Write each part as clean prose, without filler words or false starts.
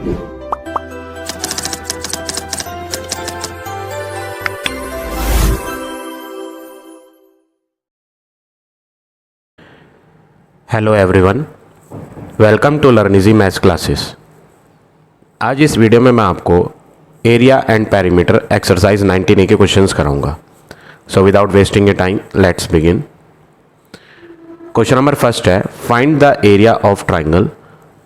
Hello everyone, welcome to लर्निजी maths classes. आज इस वीडियो में मैं आपको area and perimeter exercise 19A के क्वेश्चंस कराऊंगा। So without wasting a time let's begin. Question number first है, find the area of triangle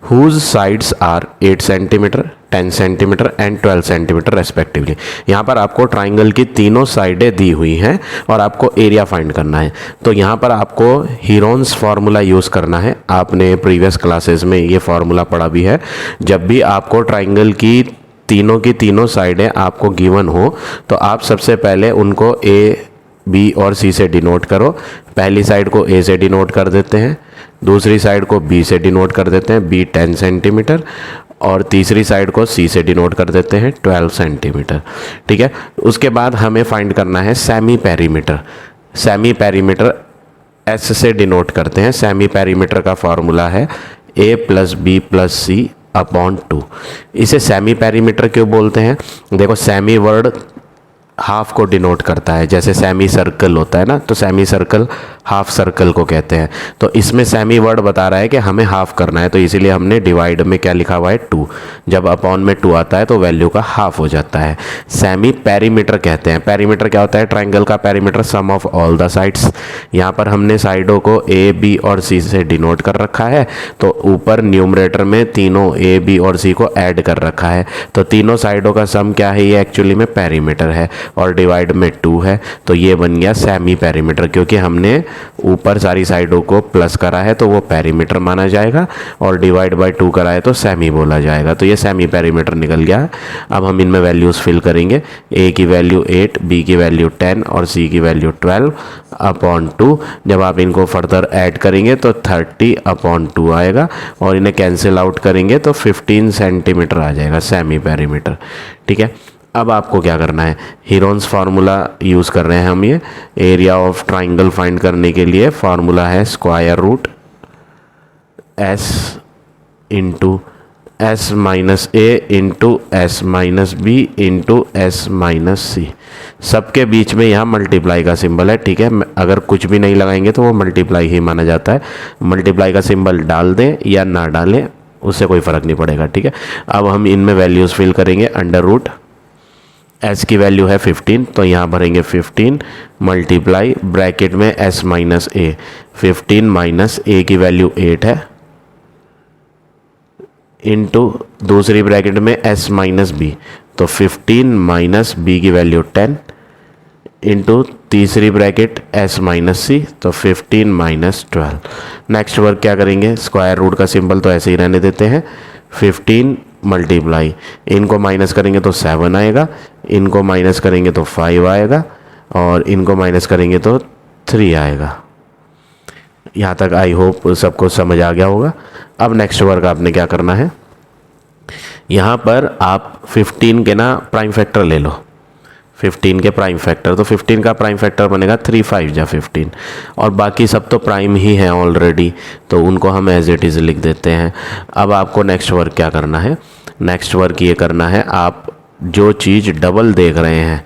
whose sides are 8 centimetre, 10 centimetre and 12 centimetre respectively. यहाँ पर आपको ट्राइंगल की तीनों साइडें दी हुई हैं और आपको एरिया फाइंड करना है। तो यहाँ पर आपको हीरोन्स फार्मूला यूज़ करना है। आपने प्रीवियस क्लासेस में ये फार्मूला पढ़ा भी है। जब भी आपको ट्राइंगल की तीनों साइडें आपको गिवन हो तो आप सबसे पहले उनको ए, बी और सी से डिनोट करो। पहली साइड को ए से डिनोट कर देते हैं, दूसरी साइड को बी से डिनोट कर देते हैं, बी 10 सेंटीमीटर, और तीसरी साइड को सी से डिनोट कर देते हैं 12 सेंटीमीटर। ठीक है, उसके बाद हमें फाइंड करना है semi perimeter. Semi perimeter S से डिनोट करते हैं। सेमी पेरीमीटर का फॉर्मूला है ए plus B plus C upon 2। इसे सेमी पेरीमीटर क्यों बोलते हैं? देखो, सेमी वर्ड हाफ को डिनोट करता है। जैसे सेमी सर्कल होता है ना, तो सेमी सर्कल हाफ सर्कल को कहते हैं। तो इसमें सेमी वर्ड बता रहा है कि हमें हाफ करना है, तो इसीलिए हमने डिवाइड में क्या लिखा हुआ है 2। जब अपॉन में 2 आता है तो वैल्यू का हाफ हो जाता है। सेमी पेरीमीटर कहते हैं। पेरीमीटर क्या होता है? ट्राइंगल का perimeter sum of all the sides. यहाँ पर हमने साइडों को ए, बी और सी से डिनोट कर रखा है, तो ऊपर न्यूमरेटर में तीनों ए, बी और सी को ऐड कर रखा है। तो तीनों साइडों का सम क्या है? ये एक्चुअली में पेरीमीटर है और डिवाइड में 2 है, तो ये बन गया सेमी पेरीमीटर। क्योंकि हमने ऊपर सारी साइडों को प्लस करा है तो वो पेरीमीटर माना जाएगा, और डिवाइड बाय 2 करा है तो सेमी बोला जाएगा। तो ये सेमी पेरीमीटर निकल गया। अब हम इनमें वैल्यूज़ फिल करेंगे। ए की वैल्यू 8, बी की वैल्यू 10 और सी की वैल्यू 12 अपॉन 2। जब आप इनको फर्दर ऐड करेंगे तो 30 अपॉन 2 आएगा, और इन्हें कैंसिल आउट करेंगे तो 15 सेंटीमीटर आ जाएगा सेमी पेरीमीटर। ठीक है, अब आपको क्या करना है? हीरोन्स फार्मूला यूज़ कर रहे हैं हम। ये एरिया ऑफ ट्राइंगल फाइंड करने के लिए फार्मूला है square root S into S minus A into S minus B into S minus C. सबके बीच में यहाँ मल्टीप्लाई का सिंबल है। ठीक है, अगर कुछ भी नहीं लगाएंगे तो वो मल्टीप्लाई ही माना जाता है। मल्टीप्लाई का सिंबल डाल दें या ना डालें, उससे कोई फ़र्क नहीं पड़ेगा। ठीक है, अब हम इनमें वैल्यूज़ फिल करेंगे। अंडर रूट एस की वैल्यू है 15, तो यहाँ भरेंगे 15 मल्टीप्लाई ब्रैकेट में एस माइनस ए। 15 माइनस ए की वैल्यू 8 है, इंटू दूसरी ब्रैकेट में एस माइनस बी, तो 15 माइनस बी की वैल्यू 10 इंटू तीसरी ब्रैकेट एस माइनस सी, तो 15 माइनस 12। नेक्स्ट वर्क क्या करेंगे? स्क्वायर रूट का सिंबल तो ऐसे ही रहने देते हैं। 15 मल्टीप्लाई, इनको माइनस करेंगे तो 7 आएगा, इनको माइनस करेंगे तो 5 आएगा, और इनको माइनस करेंगे तो 3 आएगा। यहाँ तक आई होप सबको समझ आ गया होगा। अब नेक्स्ट वर्क आपने क्या करना है? यहाँ पर आप 15 के ना प्राइम फैक्टर ले लो। 15 के प्राइम फैक्टर, तो 15 का प्राइम फैक्टर बनेगा 3 5 जा 15, और बाकी सब तो प्राइम ही हैं ऑलरेडी, तो उनको हम एज इट इज़ लिख देते हैं। अब आपको नेक्स्ट वर्क क्या करना है? नेक्स्ट वर्क ये करना है, आप जो चीज़ डबल देख रहे हैं,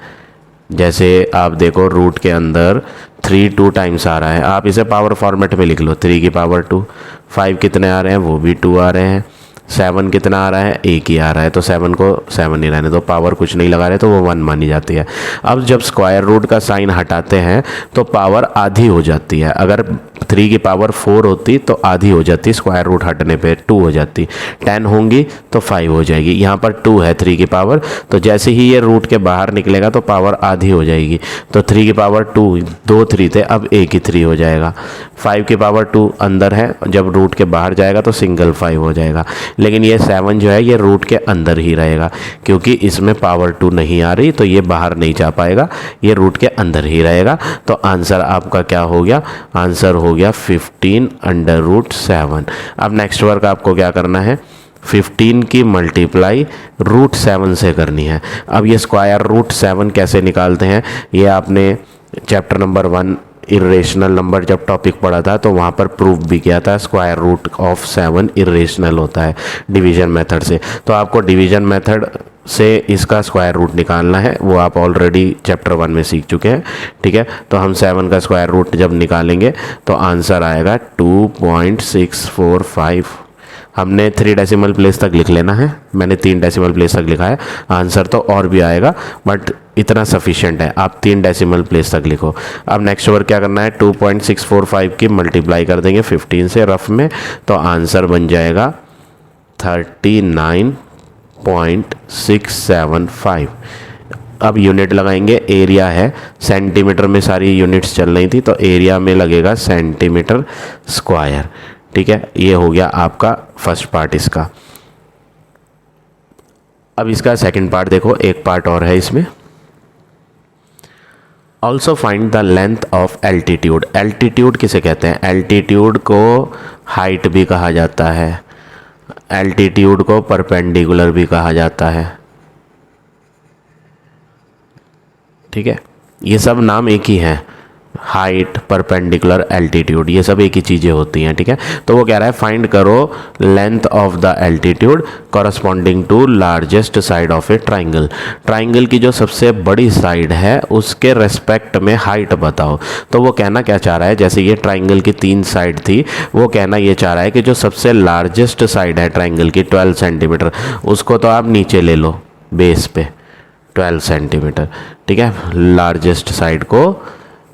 जैसे आप देखो रूट के अंदर 3 2 टाइम्स आ रहा है, आप इसे पावर फॉर्मेट में लिख लो। 3 की पावर 2, 5 कितने आ रहे हैं? वो भी 2 आ रहे हैं। 7 कितना आ रहा है? 1 ही आ रहा है, तो 7 को 7 ही रहने दो, पावर कुछ नहीं लगा रहे तो वो 1 मानी जाती है। अब जब स्क्वायर रूट का साइन हटाते हैं तो पावर आधी हो जाती है। अगर 3 की पावर 4 होती तो आधी हो जाती, स्क्वायर रूट हटने पे 2 हो जाती। 10 होंगी तो 5 हो जाएगी। यहाँ पर 2 है 3 की पावर, तो जैसे ही ये रूट के बाहर निकलेगा तो पावर आधी हो जाएगी। तो 3 की पावर 2, 2 3 थे, अब एक ही 3 हो जाएगा। 5 की पावर 2 अंदर है, जब रूट के बाहर जाएगा तो सिंगल 5 हो जाएगा। लेकिन ये 7 जो है ये रूट के अंदर ही रहेगा, क्योंकि इसमें पावर 2 नहीं आ रही, तो ये बाहर नहीं जा पाएगा, ये रूट के अंदर ही रहेगा। तो आंसर आपका क्या हो गया? आंसर हो गया 15 अंडर रूट 7। अब नेक्स्ट वर्क आपको क्या करना है? 15 की मल्टीप्लाई रूट 7 से करनी है। अब ये स्क्वायर रूट 7 कैसे निकालते हैं, ये आपने चैप्टर नंबर 1 इरेशनल नंबर जब टॉपिक पढ़ा था तो वहाँ पर प्रूफ भी किया था स्क्वायर रूट ऑफ 7 इरेशनल होता है डिवीजन मेथड से। तो आपको डिवीजन मेथड से इसका स्क्वायर रूट निकालना है, वो आप ऑलरेडी चैप्टर 1 में सीख चुके हैं। ठीक है, तो हम 7 का स्क्वायर रूट जब निकालेंगे तो आंसर आएगा 2.645। हमने 3 डेसिमल प्लेस तक लिख लेना है, मैंने 3 डेसिमल प्लेस तक लिखा है। आंसर तो और भी आएगा बट इतना सफिशिएंट है, आप 3 डेसिमल प्लेस तक लिखो। अब नेक्स्ट वर्क क्या करना है, 2.645 की मल्टीप्लाई कर देंगे 15 से रफ में, तो आंसर बन जाएगा 39.675। अब यूनिट लगाएंगे, एरिया है, सेंटीमीटर में सारी यूनिट्स चल रही थी तो एरिया में लगेगा सेंटीमीटर स्क्वायर। ठीक है, ये हो गया आपका फर्स्ट पार्ट इसका। अब इसका सेकंड पार्ट देखो, एक पार्ट और है इसमें। Also find the length of altitude. Altitude किसे कहते हैं? एल्टीट्यूड को हाइट भी कहा जाता है, एल्टीट्यूड को परपेंडिकुलर भी कहा जाता है। ठीक है, ये सब नाम एक ही हैं, हाइट, परपेंडिकुलर, एल्टीट्यूड, ये सब एक ही चीज़ें होती हैं। ठीक है, तो वो कह रहा है फाइंड करो length of the altitude corresponding to largest side of a triangle. Triangle की जो सबसे बड़ी साइड है उसके रेस्पेक्ट में हाइट बताओ। तो वो कहना क्या चाह रहा है, जैसे ये ट्राइंगल की 3 साइड थी, वो कहना ये चाह रहा है कि जो सबसे लार्जेस्ट साइड है ट्राइंगल की 12 सेंटीमीटर, उसको तो आप नीचे ले लो बेस पे 12 सेंटीमीटर। ठीक है, लार्जेस्ट साइड को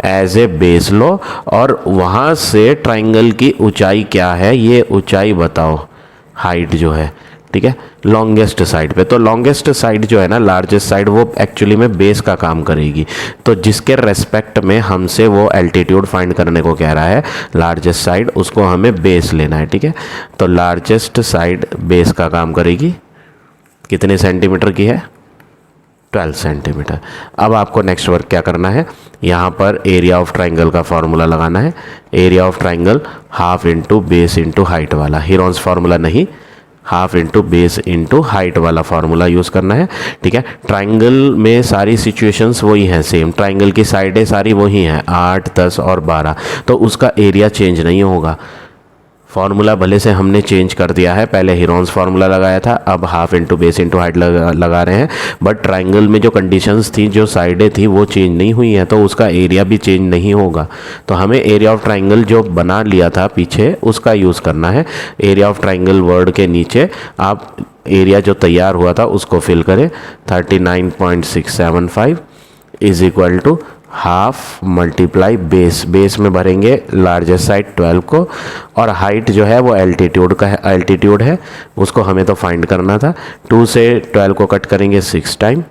एज ए बेस लो और वहाँ से ट्राइंगल की ऊंचाई क्या है ये ऊंचाई बताओ, हाइट जो है। ठीक है, लॉन्गेस्ट साइड पे, तो लॉन्गेस्ट साइड जो है ना, लार्जेस्ट साइड, वो एक्चुअली में बेस का काम करेगी। तो जिसके रेस्पेक्ट में हमसे वो एल्टीट्यूड फाइंड करने को कह रहा है, लार्जेस्ट साइड, उसको हमें बेस लेना है। ठीक है, तो लार्जेस्ट साइड बेस का काम करेगी, कितने सेंटीमीटर की है? 12 सेंटीमीटर। अब आपको नेक्स्ट वर्क क्या करना है, यहाँ पर एरिया ऑफ ट्राइंगल का फार्मूला लगाना है। Area of triangle half into base into height वाला, हीरोन्स फार्मूला नहीं, half into base into height वाला फार्मूला यूज़ करना है। ठीक है, ट्राइंगल में सारी सिचुएशंस वही हैं सेम, ट्राइंगल की साइडें सारी वही हैं 8, 10 और 12, तो उसका एरिया चेंज नहीं होगा। फार्मूला भले से हमने चेंज कर दिया है, पहले हीरोन्स फार्मूला लगाया था, अब half into base into height लगा रहे हैं, बट ट्राइंगल में जो कंडीशंस थी, जो साइडें थी, वो चेंज नहीं हुई हैं, तो उसका एरिया भी चेंज नहीं होगा। तो हमें एरिया ऑफ ट्राइंगल जो बना लिया था पीछे, उसका यूज़ करना है। एरिया ऑफ ट्राइंगल वर्ड के नीचे आप एरिया जो तैयार हुआ था उसको फिल करें, 39.675 is equal to half multiply base, base में भरेंगे लार्जेस्ट साइड 12 को, और हाइट जो है वो एल्टीट्यूड का है, एल्टीट्यूड है, उसको हमें तो फाइंड करना था। 2 से 12 को कट करेंगे 6 टाइम,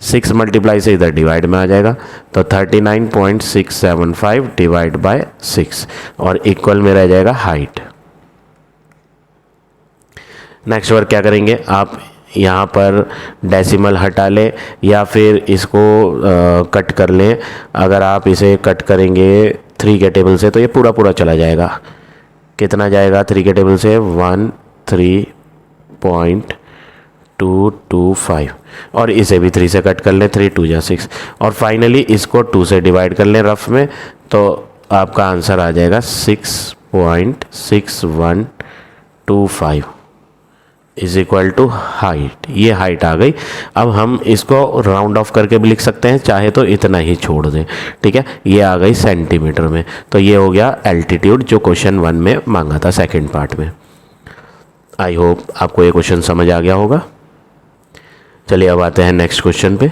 6 मल्टीप्लाई से इधर डिवाइड में आ जाएगा, तो 39.675 डिवाइड बाय 6 और इक्वल में रह जाएगा हाइट। नेक्स्ट वर्क क्या करेंगे, आप यहाँ पर डेसिमल हटा लें या फिर इसको कट कर लें। अगर आप इसे कट करेंगे 3 के टेबल से तो ये पूरा पूरा चला जाएगा। कितना जाएगा 3 के टेबल से? 13.225, और इसे भी 3 से कट कर लें, 3 2 जा 6, और फाइनली इसको 2 से डिवाइड कर लें रफ में, तो आपका आंसर आ जाएगा 6.6125 इज इक्वल टू हाइट। ये हाइट आ गई। अब हम इसको राउंड ऑफ करके भी लिख सकते हैं, चाहे तो इतना ही छोड़ दें। ठीक है, ये आ गई सेंटीमीटर में। तो ये हो गया एल्टीट्यूड जो क्वेश्चन 1 में मांगा था सेकंड पार्ट में। आई होप आपको ये क्वेश्चन समझ आ गया होगा। चलिए अब आते हैं नेक्स्ट क्वेश्चन पे।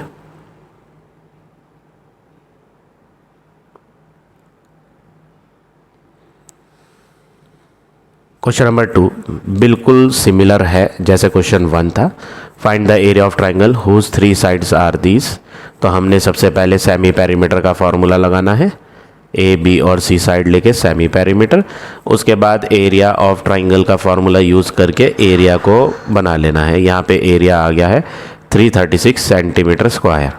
क्वेश्चन नंबर 2 बिल्कुल सिमिलर है जैसे क्वेश्चन 1 था। Find the area of triangle whose 3 sides are these. तो हमने सबसे पहले सेमी पेरीमीटर का फॉर्मूला लगाना है, ए बी और सी साइड लेके सेमी पेरीमीटर। उसके बाद एरिया ऑफ ट्राइंगल का फॉर्मूला यूज़ करके एरिया को बना लेना है। यहाँ पे एरिया आ गया है 336 सेंटीमीटर स्क्वायर।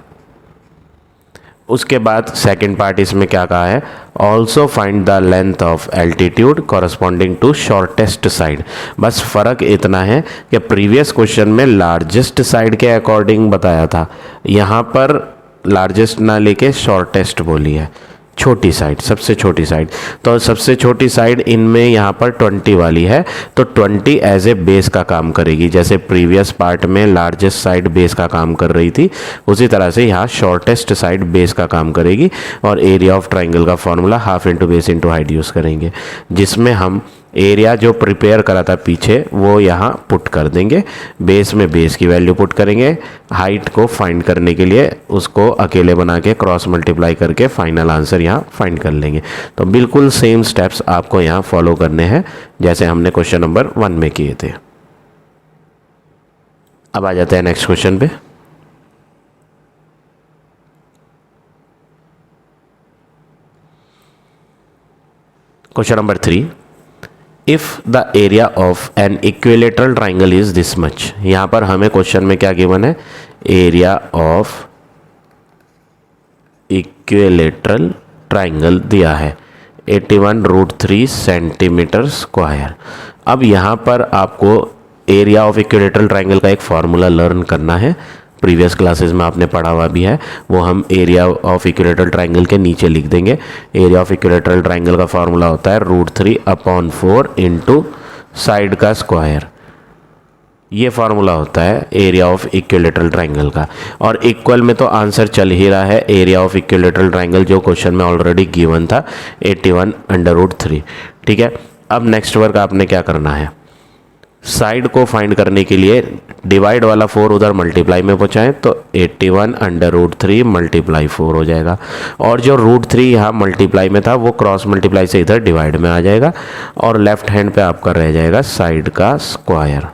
उसके बाद सेकंड पार्ट इसमें क्या कहा है, also find the length of altitude corresponding to shortest side. बस फ़र्क इतना है कि प्रीवियस क्वेश्चन में लार्जेस्ट साइड के अकॉर्डिंग बताया था, यहाँ पर लार्जेस्ट ना लेके शॉर्टेस्ट बोली है। छोटी साइड, सबसे छोटी साइड। तो सबसे छोटी साइड इनमें यहाँ पर 20 वाली है, तो 20 एज ए बेस का काम करेगी। जैसे प्रीवियस पार्ट में लार्जेस्ट साइड बेस का काम कर रही थी, उसी तरह से यहाँ शॉर्टेस्ट साइड बेस का काम करेगी। और एरिया ऑफ ट्राइंगल का formula half into base into height use करेंगे, जिसमें हम एरिया जो प्रिपेयर करा था पीछे वो यहाँ पुट कर देंगे। बेस में बेस की वैल्यू पुट करेंगे, हाइट को फाइंड करने के लिए उसको अकेले बना के क्रॉस मल्टीप्लाई करके फाइनल आंसर यहाँ फाइंड कर लेंगे। तो बिल्कुल सेम स्टेप्स आपको यहाँ फॉलो करने हैं जैसे हमने क्वेश्चन नंबर 1 में किए थे। अब आ जाते हैं नेक्स्ट क्वेश्चन पे। Question number 3, if the area of an equilateral triangle is this much. यहाँ पर हमें क्वेश्चन में क्या गिवन है, एरिया ऑफ इक्विलेटरल ट्राइंगल दिया है 81√3 सेंटीमीटर स्क्वायर। अब यहाँ पर आपको एरिया ऑफ इक्विलेटरल ट्राइंगल का एक फार्मूला लर्न करना है, प्रीवियस क्लासेस में आपने पढ़ा हुआ भी है, वो हम एरिया ऑफ इक्विलेटरल ट्राइंगल के नीचे लिख देंगे। एरिया ऑफ इक्विलेटरल ट्राइंगल का फार्मूला होता है √3/4 इंटू साइड का स्क्वायर। ये फार्मूला होता है एरिया ऑफ इक्विलेटरल ट्राइंगल का। और इक्वल में तो आंसर चल ही रहा है, एरिया ऑफ इक्विलेटरल ट्राइंगल जो क्वेश्चन में ऑलरेडी गिवन था 81√3। ठीक है, अब नेक्स्ट वर्क आपने क्या करना है, साइड को फाइंड करने के लिए डिवाइड वाला 4 उधर मल्टीप्लाई में पहुँचाएँ तो 81√3 × 4 हो जाएगा। और जो √3 यहाँ मल्टीप्लाई में था वो क्रॉस मल्टीप्लाई से इधर डिवाइड में आ जाएगा और लेफ्ट हैंड पे आपका रह जाएगा साइड का स्क्वायर।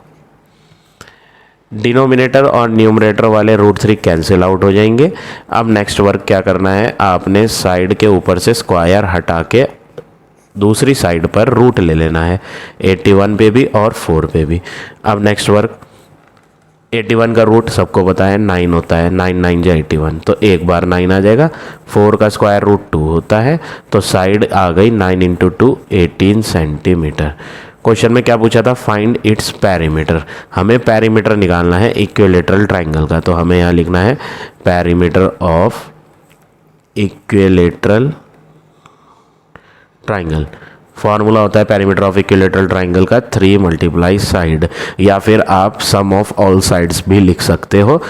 डिनोमिनेटर और न्यूमरेटर वाले √3 कैंसिल आउट हो जाएंगे। अब नेक्स्ट वर्क क्या करना है, आपने साइड के ऊपर से स्क्वायर हटा के दूसरी साइड पर रूट ले लेना है, 81 पे भी और 4 पे भी। अब नेक्स्ट वर्क, 81 का रूट सबको पता है 9 होता है, 9 9 जा 81, तो एक बार 9 आ जाएगा। 4 का स्क्वायर रूट 2 होता है, तो साइड आ गई 9 × 2 18 सेंटीमीटर। क्वेश्चन में क्या पूछा था, फाइंड इट्स पेरीमीटर। हमें पेरीमीटर निकालना है इक्विलेटरल ट्राइंगल का, तो हमें यहाँ लिखना है perimeter of equilateral triangle. Formula होता है पेरीमीटर ऑफ इक्विलेटरल ट्राइंगल का 3 × साइड, या फिर आप सम ऑफ ऑल साइड्स भी लिख सकते हो।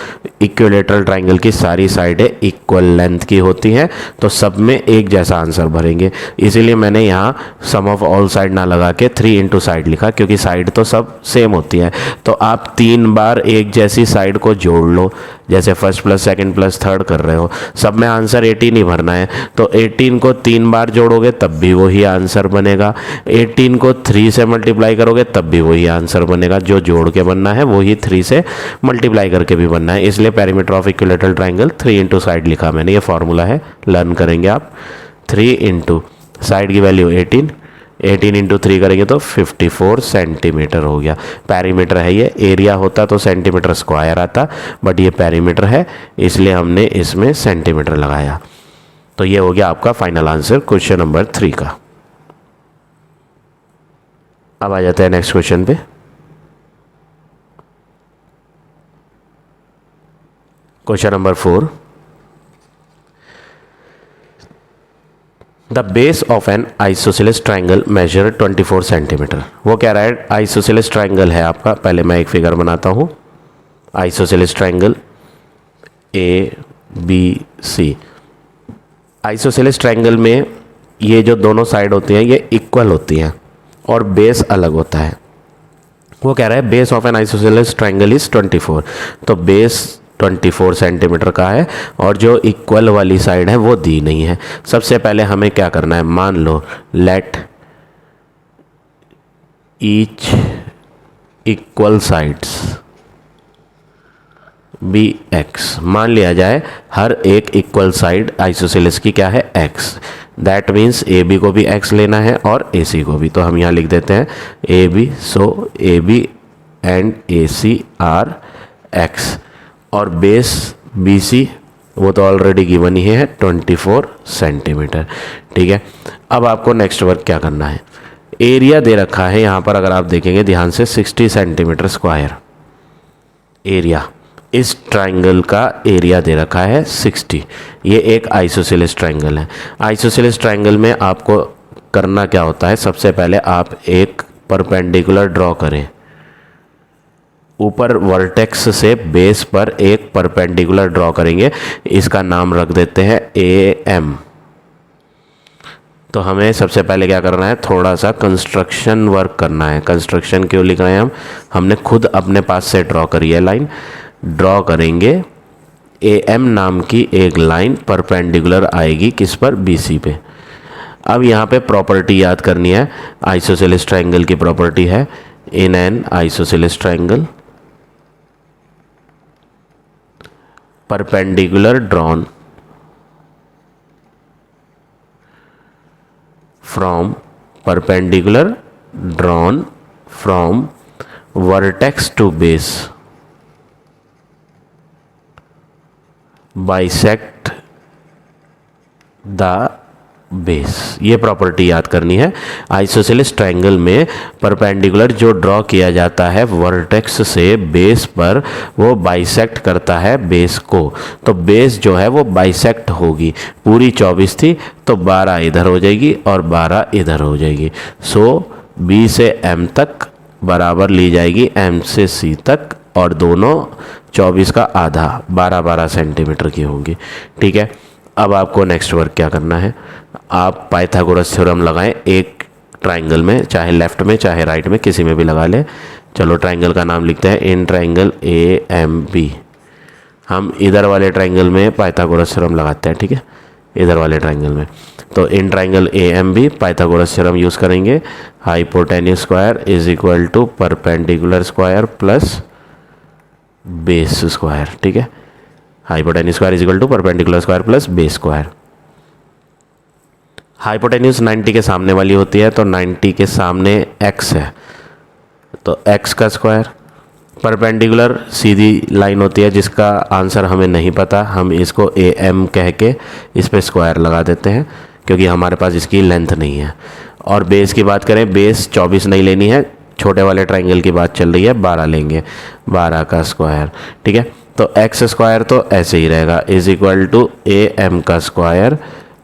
इक्विलेटरल ट्राइंगल की सारी साइडें इक्वल लेंथ की होती हैं, तो सब में एक जैसा आंसर भरेंगे। इसीलिए मैंने यहाँ सम ऑफ ऑल साइड ना लगा के 3 × साइड लिखा, क्योंकि साइड तो सब सेम होती है। तो आप 3 बार एक जैसी साइड को जोड़ लो, जैसे first plus second plus third कर रहे हो। सब में आंसर 18 ही भरना है, तो 18 को 3 बार जोड़ोगे तब भी वही आंसर बनेगा, 18 को 3 से मल्टीप्लाई करोगे तब भी वही आंसर बनेगा। जो जोड़ के बनना है वही 3 से मल्टीप्लाई करके भी बनना है। इसलिए perimeter of equilateral triangle 3 × side लिखा मैंने, ये फॉर्मूला है, लर्न करेंगे आप। 3 × साइड की वैल्यू 18 × 3 करेंगे तो 54 सेंटीमीटर हो गया। पेरीमीटर है ये, एरिया होता तो सेंटीमीटर स्क्वायर आता, बट ये पेरीमीटर है इसलिए हमने इसमें सेंटीमीटर लगाया। तो ये हो गया आपका फाइनल आंसर क्वेश्चन नंबर 3 का। अब आ जाते हैं नेक्स्ट क्वेश्चन पे। Question number 4, the base of an isosceles triangle measure 24 centimetre. वो कह रहा है आइसोसेलेस ट्राइंगल है आपका, पहले मैं एक फिगर बनाता हूँ। Isosceles triangle ABC। Isosceles triangle में ये जो दोनों साइड होती हैं ये इक्वल होती हैं और बेस अलग होता है। वो कह रहा है base of an isosceles triangle is 24, तो बेस 24 सेंटीमीटर का है और जो इक्वल वाली साइड है वो दी नहीं है। सबसे पहले हमें क्या करना है, मान लो let each equal sides be x। मान लिया जाए हर एक इक्वल साइड आइसोसेलेस की क्या है, x। दैट मीन्स AB को भी x लेना है और AC को भी, तो हम यहाँ लिख देते हैं AB। So AB and AC are x, और बेस BC वो तो ऑलरेडी गिवन ही है 24 सेंटीमीटर। ठीक है, अब आपको नेक्स्ट वर्क क्या करना है, एरिया दे रखा है यहाँ पर, अगर आप देखेंगे ध्यान से 60 सेंटीमीटर स्क्वायर एरिया। इस ट्राइंगल का एरिया दे रखा है 60। ये एक आइसोसेलेस ट्राइंगल है। आइसोसेलेस ट्राइंगल में आपको करना क्या होता है, सबसे पहले आप एक परपेंडिकुलर ड्रॉ करें। ऊपर वर्टेक्स से बेस पर एक परपेंडिकुलर ड्रॉ करेंगे, इसका नाम रख देते हैं AM। तो हमें सबसे पहले क्या करना है, थोड़ा सा कंस्ट्रक्शन वर्क करना है। कंस्ट्रक्शन क्यों लिख रहे हैं हमने खुद अपने पास से ड्रॉ करी है लाइन। ड्रॉ करेंगे, AM नाम की एक लाइन परपेंडिकुलर आएगी किस पर, BC पे। अब यहाँ पे प्रॉपर्टी याद करनी है, आइसोसेलेस ट्राइंगल की प्रॉपर्टी है, in an isosceles triangle perpendicular drawn from vertex to base bisect the base. ये प्रॉपर्टी याद करनी है। आइसोसेलेस ट्रायंगल में परपेंडिकुलर जो ड्रॉ किया जाता है वर्टेक्स से बेस पर, वो बाइसेक्ट करता है बेस को। तो बेस जो है वो बाइसेक्ट होगी। पूरी 24 थी तो 12 इधर हो जाएगी और 12 इधर हो जाएगी। सो B से M तक बराबर ली जाएगी M से C तक, और दोनों 24 का आधा 12-12 सेंटीमीटर की होंगी। ठीक है, अब आपको नेक्स्ट वर्क क्या करना है, आप पाइथागोरस थ्योरम लगाएं एक ट्राइंगल में, चाहे लेफ्ट में चाहे राइट में, किसी में भी लगा लें। चलो ट्राइंगल का नाम लिखते हैं इन ट्राइंगल AMB। हम इधर वाले ट्राइंगल में पाइथागोरस थ्योरम लगाते हैं, ठीक है, इधर वाले ट्राइंगल में। तो in triangle AMB Pythagoras theorem use करेंगे। Hypotenuse square is equal to perpendicular square plus base square. ठीक है, hypotenuse square is equal to perpendicular square plus base square. Hypotenuse 90 के सामने वाली होती है, तो 90 के सामने x है तो x का स्क्वायर। परपेंडिकुलर सीधी लाइन होती है जिसका आंसर हमें नहीं पता, हम इसको AM कह के इस पे स्क्वायर लगा देते हैं क्योंकि हमारे पास इसकी लेंथ नहीं है। और बेस की बात करें, बेस 24 नहीं लेनी है, छोटे वाले ट्राइंगल की बात चल रही है, 12 लेंगे, 12 का स्क्वायर। ठीक है, तो x स्क्वायर तो ऐसे ही रहेगा इज इक्वल टू AM का स्क्वायर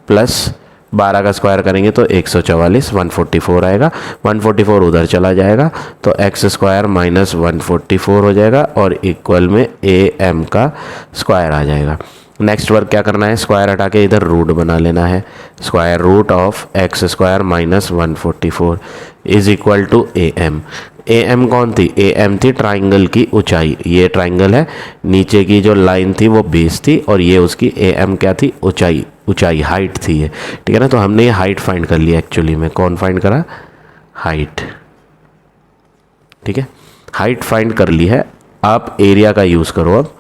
प्लस 12 का स्क्वायर करेंगे तो 144 144 आएगा, 144 उधर चला जाएगा तो x स्क्वायर माइनस 144 हो जाएगा और इक्वल में AM का स्क्वायर आ जाएगा। नेक्स्ट वर्क क्या करना है, स्क्वायर हटा के इधर रूट बना लेना है। Square root of x square minus 144 is equal to AM। AM कौन थी, AM थी ट्राइंगल की ऊंचाई। ये ट्राइंगल है, नीचे की जो लाइन थी वो बेस थी और ये उसकी AM क्या थी, ऊंचाई, ऊंचाई हाइट थी ये। ठीक है ना, तो हमने ये हाइट फाइंड कर लिया। एक्चुअली में कौन फाइंड करा, हाइट। ठीक है, हाइट फाइंड कर ली है। आप एरिया का यूज़ करो। अब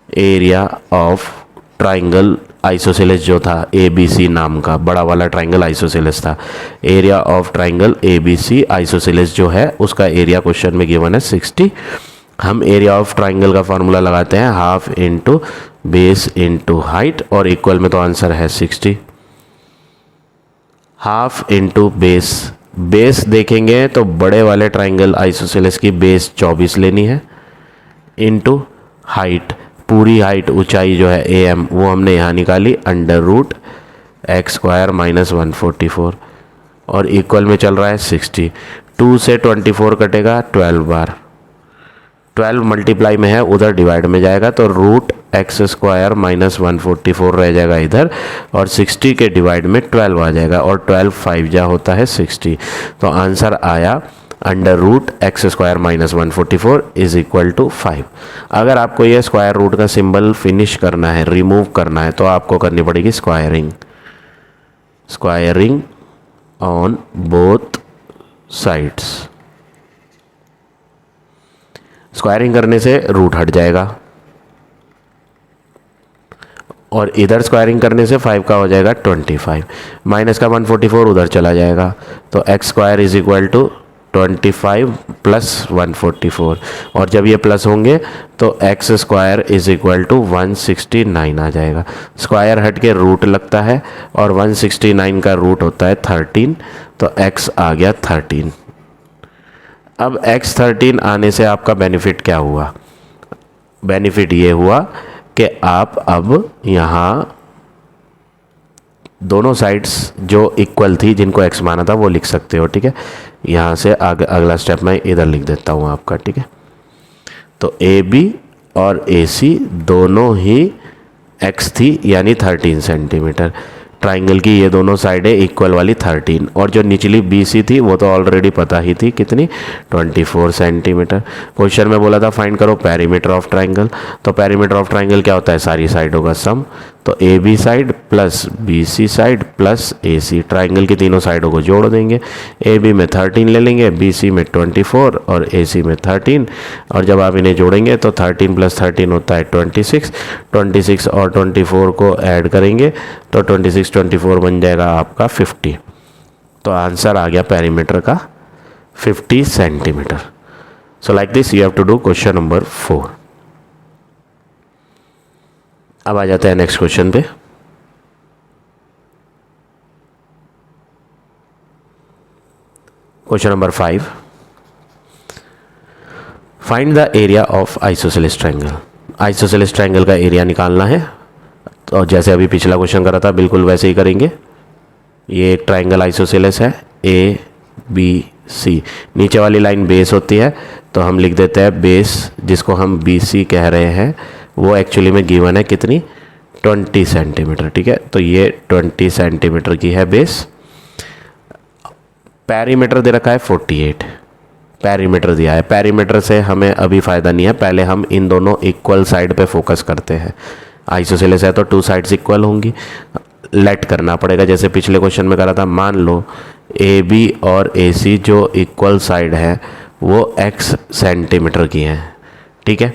एरिया ऑफ ट्राइंगल आइसोसेलेस जो था ABC नाम का, बड़ा वाला ट्राइंगल आइसोसेलेस था। Area of triangle ABC isosceles जो है उसका एरिया क्वेश्चन में गिवन है 60। हम एरिया ऑफ ट्राइंगल का फार्मूला लगाते हैं half into base into height और इक्वल में तो आंसर है 60। हाफ इंटू बेस, बेस देखेंगे तो बड़े वाले ट्राइंगल आइसोसेलेस की बेस 24 लेनी है, इंटू हाइट, पूरी हाइट ऊंचाई जो है AM वो हमने यहाँ निकाली under root x square minus 144 और इक्वल में चल रहा है 60। 2 से 24 कटेगा 12 बार, 12 मल्टीप्लाई में है उधर डिवाइड में जाएगा तो रूट x स्क्वायर माइनस 144 रह जाएगा इधर और 60 के डिवाइड में 12 आ जाएगा और 12 5 जा होता है 60। तो आंसर आया under root X square minus 144 is equal to 5। अगर आपको यह स्क्वायर रूट का सिंबल फिनिश करना है, रिमूव करना है, तो आपको करनी पड़ेगी squaring, squaring on both sides. Squaring करने से रूट हट जाएगा और इधर स्क्वायरिंग करने से 5 का हो जाएगा 25, माइनस का 144 उधर चला जाएगा तो X square is equal to 25 plus 144 और जब ये प्लस होंगे तो X square is equal to 169 आ जाएगा। स्क्वायर हट के रूट लगता है और 169 का रूट होता है 13 तो x आ गया 13। अब x 13 आने से आपका बेनिफिट क्या हुआ, बेनिफिट ये हुआ कि आप अब यहाँ दोनों साइड्स जो इक्वल थी जिनको x माना था वो लिख सकते हो, ठीक है। यहाँ से आगे अगला स्टेप मैं इधर लिख देता हूँ आपका, ठीक है। तो AB और AC दोनों ही x थी यानी 13 सेंटीमीटर। ट्राइंगल की ये दोनों साइडें इक्वल वाली 13, और जो निचली BC थी वो तो ऑलरेडी पता ही थी कितनी, 24 सेंटीमीटर। क्वेश्चन में बोला था फाइंड करो पेरीमीटर ऑफ ट्राइंगल। तो पेरीमीटर ऑफ ट्राइंगल क्या होता है, सारी साइडों का सम। तो AB side plus BC side plus AC, triangle की तीनों साइडों को जोड़ देंगे। AB में 13 ले लेंगे, BC में 24 और AC में 13, और जब आप इन्हें जोड़ेंगे तो 13 + 13 होता है 26। 26 और 24 को ऐड करेंगे तो 26 24 बन जाएगा आपका 50। तो आंसर आ गया पेरीमीटर का 50 centimetre. So like this you have to do question number 4। अब आ जाते हैं नेक्स्ट क्वेश्चन पे। Question number 5, find the area of isosceles triangle. Isosceles triangle का एरिया निकालना है। तो जैसे अभी पिछला क्वेश्चन करा था बिल्कुल वैसे ही करेंगे। ये एक ट्रायंगल आइसोसेलेस है ABC, नीचे वाली लाइन बेस होती है तो हम लिख देते हैं बेस, जिसको हम BC कह रहे हैं, वो एक्चुअली में गिवन है कितनी, 20 सेंटीमीटर, ठीक है। तो ये 20 सेंटीमीटर की है बेस। पेरीमीटर दे रखा है 48, पेरीमीटर दिया है। पेरीमीटर से हमें अभी फ़ायदा नहीं है, पहले हम इन दोनों इक्वल साइड पे फोकस करते हैं। आइसोसेलेस है तो 2 साइड्स इक्वल होंगी, लेट करना पड़ेगा जैसे पिछले क्वेश्चन में करा था। मान लो AB और AC जो इक्वल साइड है वो x सेंटीमीटर की हैं, ठीक है।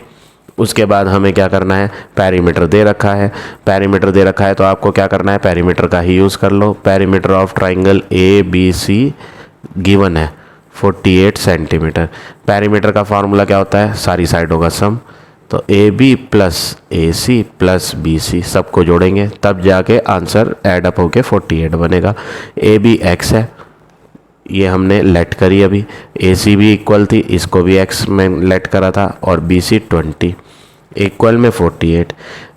उसके बाद हमें क्या करना है, पेरीमीटर दे रखा है। पेरीमीटर दे रखा है तो आपको क्या करना है, पेरीमीटर का ही यूज़ कर लो। Perimeter of triangle ABC given है 48 सेंटीमीटर। पेरीमीटर का फार्मूला क्या होता है, सारी साइडों का सम। तो AB plus AC plus BC सबको जोड़ेंगे तब जाके आंसर एडअप होके 48 बनेगा। AB x है, ये हमने लेट करी अभी। AC भी इक्वल थी, इसको भी x में लेट करा था, और BC 20 इक्वल में 48।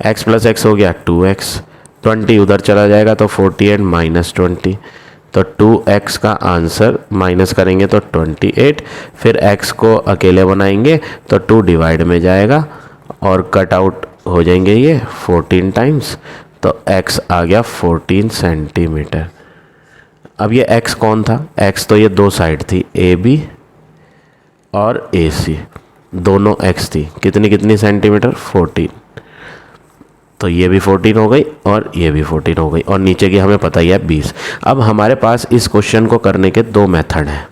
x प्लस x हो गया 2x, 20 उधर चला जाएगा तो 48 माइनस 20, तो 2x का आंसर माइनस करेंगे तो 28। फिर x को अकेले बनाएंगे तो 2 डिवाइड में जाएगा और कट आउट हो जाएंगे ये 14 टाइम्स, तो x आ गया 14 सेंटीमीटर। अब ये x कौन था, x तो ये दो साइड थी AB और AC, दोनों x थी, कितनी कितनी सेंटीमीटर, 14। तो ये भी 14 हो गई और ये भी 14 हो गई, और नीचे की हमें पता ही है 20। अब हमारे पास इस क्वेश्चन को करने के 2 मेथड हैं।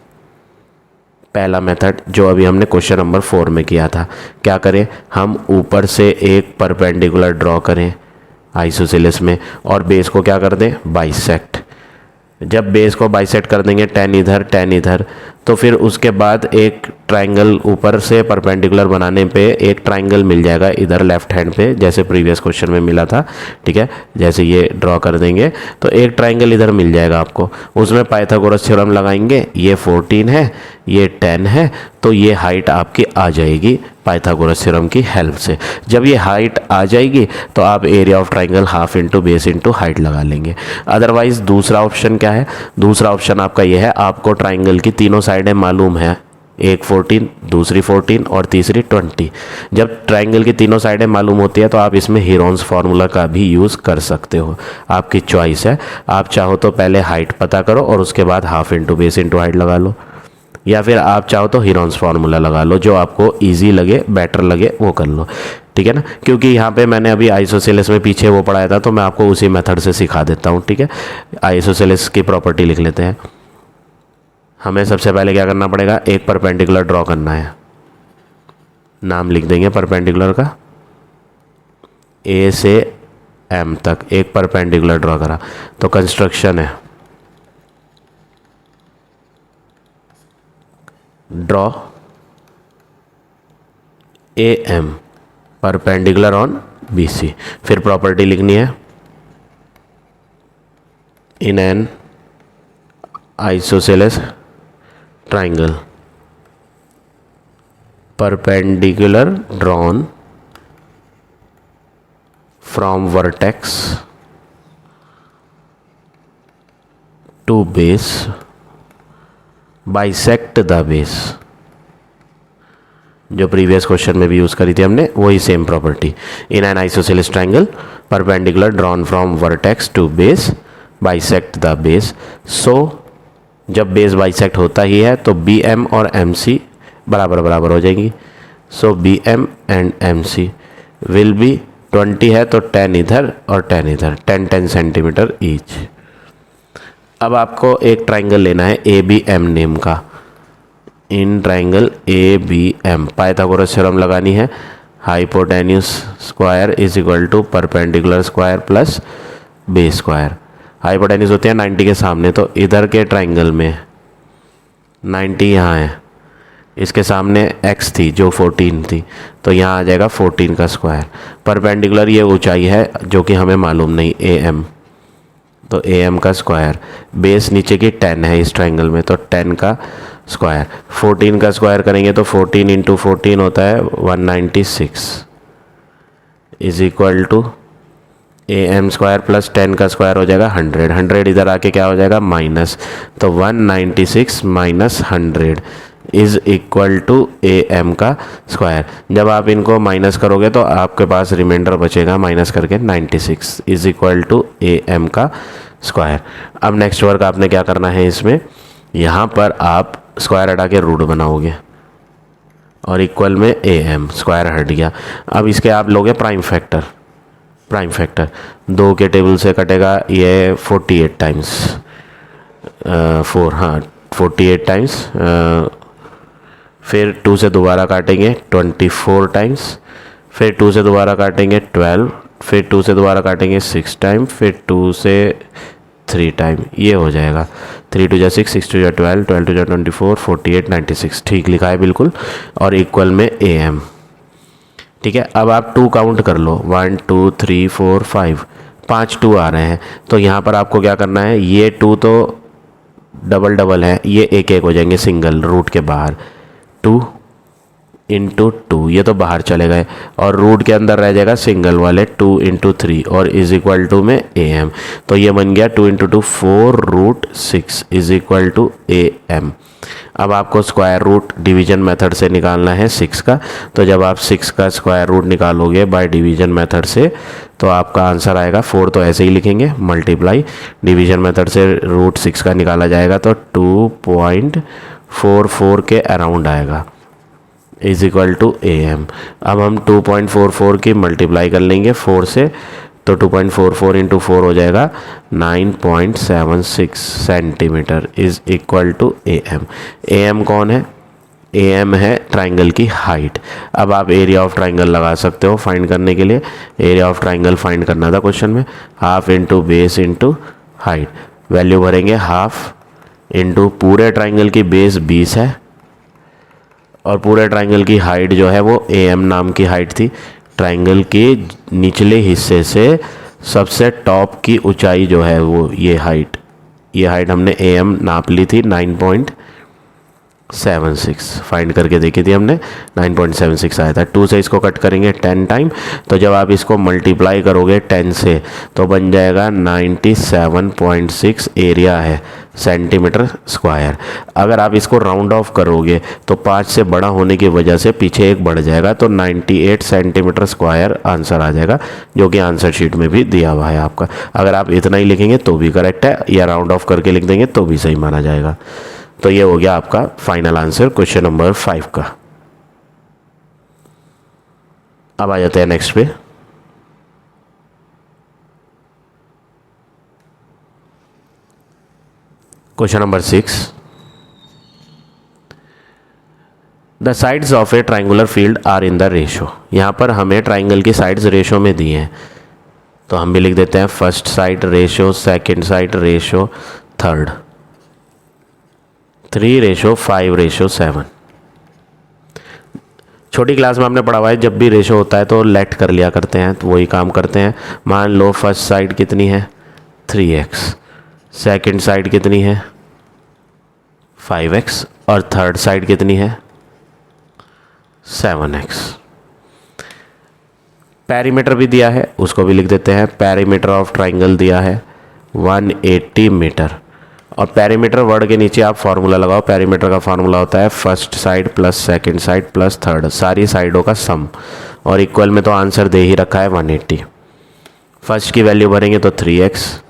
पहला मेथड जो अभी हमने क्वेश्चन नंबर 4 में किया था, क्या करें, हम ऊपर से एक परपेंडिकुलर ड्रॉ करें आइसोसेलेस में, और बेस को क्या कर दें, बाइसेक्ट। जब बेस को बाइसेक्ट कर देंगे, 10 इधर 10 इधर, तो फिर उसके बाद एक ट्रायंगल ऊपर से परपेंडिकुलर बनाने पे एक ट्रायंगल मिल जाएगा इधर लेफ्ट हैंड पे, जैसे प्रीवियस क्वेश्चन में मिला था, ठीक है। जैसे ये ड्रॉ कर देंगे तो एक ट्रायंगल इधर मिल जाएगा आपको, उसमें पाइथागोरस थ्योरम लगाएंगे। ये 14 है, ये 10 है, तो ये हाइट आपकी आ जाएगी पाइथागोरस थ्योरम की हेल्प से। जब ये हाइट आ जाएगी तो आप area of triangle half into base into height लगा लेंगे। अदरवाइज दूसरा ऑप्शन क्या है, दूसरा ऑप्शन आपका ये है, आपको ट्राइंगल की तीनों साइडें मालूम है, एक 14, दूसरी 14 और तीसरी 20। जब ट्राइंगल की तीनों साइडें मालूम होती है तो आप इसमें हीरोन्स फार्मूला का भी यूज़ कर सकते हो, आपकी चॉइस है। आप चाहो तो पहले हाइट पता करो और उसके बाद half into base into height लगा लो, या फिर आप चाहो तो हीरोन्स फार्मूला लगा लो, जो आपको इजी लगे, बेटर लगे वो कर लो, ठीक है ना। क्योंकि यहाँ पे मैंने अभी आइसोसेलेस में पीछे वो पढ़ाया था तो मैं आपको उसी मेथड से सिखा देता हूँ, ठीक है। आइसोसेलेस की प्रॉपर्टी लिख लेते हैं। हमें सबसे पहले क्या करना पड़ेगा, एक परपेंडिकुलर ड्रॉ करना है, नाम लिख देंगे परपेंडिकुलर का, A से M तक एक परपेंडिकुलर ड्रॉ करा, तो कंस्ट्रक्शन है draw AM perpendicular on BC। फिर प्रॉपर्टी लिखनी है, in an isosceles triangle perpendicular drawn from vertex to base bisect the base. जो प्रीवियस क्वेश्चन में भी यूज़ करी थी हमने, वही same property. In an isosceles triangle perpendicular drawn from vertex to base bisect the base. So जब base bisect होता ही है तो बी एम और एम सी बराबर बराबर हो जाएंगी। So B M and M C will be 20 है तो 10 इधर और 10 इधर, 10 सेंटीमीटर ईच। अब आपको एक ट्राइंगल लेना है ए बी एम नेम का। In triangle A B M Pythagoras theorem लगानी है। Hypotenuse square is equal to perpendicular square plus base square. Hypotenuse होते हैं 90 के सामने, तो इधर के ट्राइंगल में 90 यहाँ है, इसके सामने x थी जो 14 थी, तो यहाँ आ जाएगा 14 का स्क्वायर। परपेंडिकुलर ये ऊंचाई है जो कि हमें मालूम नहीं, ए एम, तो ए एम का स्क्वायर। बेस नीचे की 10 है इस ट्राइंगल में, तो 10 का स्क्वायर। 14 का स्क्वायर करेंगे तो 14 इंटू 14 होता है 196 is equal to A M square plus 10 का स्क्वायर हो जाएगा 100। 100 इधर आके क्या हो जाएगा माइनस, तो 196 minus 100 is equal to A M का स्क्वायर। जब आप इनको माइनस करोगे तो आपके पास रिमाइंडर बचेगा माइनस करके 96 is equal to A M का स्क्वायर। अब नेक्स्ट वर्क आपने क्या करना है, इसमें यहाँ पर आप स्क्वायर हटा के रूट बनाओगे और इक्वल में ए एम, स्क्वायर हट गया। अब इसके आप लोगे प्राइम फैक्टर। प्राइम फैक्टर 2 के टेबल से कटेगा ये 48 टाइम्स 4, हाँ 48 टाइम्स। फिर 2 से दोबारा काटेंगे 24 टाइम्स, फिर 2 से दोबारा काटेंगे 12, फिर 2 से दोबारा काटेंगे 6 टाइम, फिर 2 से 3 टाइम, ये हो जाएगा 3 2 जा 6, 6 2 जा 12, 12 2 जा 24, 48 96। ठीक लिखा है बिल्कुल, और इक्वल में ए एम। ठीक है, अब आप 2 काउंट कर लो, 1 2 3 4 5, 5 2 आ रहे हैं। तो यहाँ पर आपको क्या करना है, ये 2 तो डबल डबल है, ये एक एक हो जाएंगे सिंगल रूट के बाहर। 2 इंटू 2 ये तो बाहर चले गए, और रूट के अंदर रह जाएगा सिंगल वाले 2 इंटू 3 और इज इक्वल टू में ए एम। तो ये बन गया 2 into 2 4 root 6 is equal to A M. अब आपको स्क्वायर रूट डिवीजन मेथड से निकालना है 6 का। तो जब आप 6 का स्क्वायर रूट निकालोगे बाय डिवीजन मेथड से तो आपका आंसर आएगा 4, तो ऐसे ही लिखेंगे मल्टीप्लाई डिवीजन मेथड से रूट 6 का निकाला जाएगा तो 2.44 के अराउंड आएगा is equal to A M. अब हम 2.44 की मल्टीप्लाई कर लेंगे 4 से, तो 2.44 इंटू 4 हो जाएगा 9.76 centimetre is equal to A M. A M कौन है, ए एम है ट्राइंगल की हाइट। अब आप एरिया ऑफ ट्राइंगल लगा सकते हो फाइंड करने के लिए। एरिया ऑफ ट्राइंगल फाइंड करना था क्वेश्चन में, half into base into height. Value भरेंगे हाफ इंटू पूरे ट्राइंगल की बेस 20 है और पूरे ट्राइंगल की हाइट जो है वो ए एम नाम की हाइट थी। ट्राइंगल के निचले हिस्से से सबसे टॉप की ऊंचाई जो है वो ये हाइट हमने ए एम नाप ली थी 9.76 फाइंड करके देखी थी हमने, 9.76 आया था। 2 से इसको कट करेंगे 10 टाइम, तो जब आप इसको मल्टीप्लाई करोगे 10 से तो बन जाएगा 97.6 एरिया है सेंटीमीटर स्क्वायर। अगर आप इसको राउंड ऑफ करोगे तो 5 से बड़ा होने की वजह से पीछे एक बढ़ जाएगा, तो 98 सेंटीमीटर स्क्वायर आंसर आ जाएगा, जो कि आंसर शीट में भी दिया हुआ है आपका। अगर आप इतना ही लिखेंगे तो भी करेक्ट है, या राउंड ऑफ करके लिख देंगे तो भी सही माना जाएगा। तो ये हो गया आपका फाइनल आंसर क्वेश्चन नंबर 5 का। अब आ जाते हैं नेक्स्ट पे। Question number 6, the sides of a triangular field are in the ratio. यहाँ पर हमें ट्राइंगल की साइड्स रेशो में दी हैं, तो हम भी लिख देते हैं first side ratio, second side ratio, third 3:5:7। छोटी क्लास में हमने पढ़ा हुआ है जब भी रेशो होता है तो लेट कर लिया करते हैं, तो वही काम करते हैं। मान लो फर्स्ट साइड कितनी है 3x, सेकंड साइड कितनी है 5x और थर्ड साइड कितनी है 7x। पेरीमीटर भी दिया है, उसको भी लिख देते हैं। पेरीमीटर ऑफ ट्राइंगल दिया है 180 मीटर। और पेरीमीटर वर्ड के नीचे आप फार्मूला लगाओ। पेरीमीटर का फार्मूला होता है first side plus second side plus third, सारी साइडों का सम, और इक्वल में तो आंसर दे ही रखा है 180। फर्स्ट की वैल्यू भरेंगे तो 3x,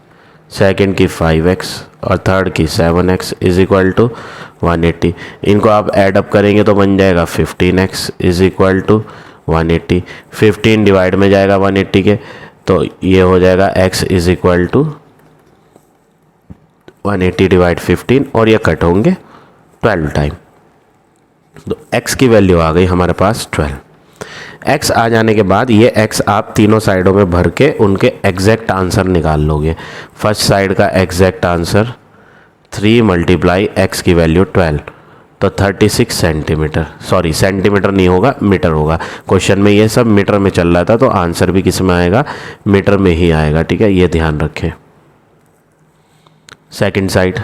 सेकंड की 5x और थर्ड की 7x इज इक्वल टू 180। इनको आप ऐडअप करेंगे तो बन जाएगा 15x is equal to 180। 15 divide में जाएगा 180 के, तो ये हो जाएगा x is equal to 180 divide 15, और ये कट होंगे 12 टाइम। तो x की वैल्यू आ गई हमारे पास 12। x आ जाने के बाद ये x आप तीनों साइडों में भर के उनके एग्जैक्ट आंसर निकाल लोगे। फर्स्ट साइड का एग्जैक्ट आंसर 3 मल्टीप्लाई x की वैल्यू 12, तो 36 सेंटीमीटर, सॉरी सेंटीमीटर नहीं होगा, मीटर होगा। क्वेश्चन में ये सब मीटर में चल रहा था, तो आंसर भी किस में आएगा, मीटर में ही आएगा। ठीक है, ये ध्यान रखें। सेकंड साइड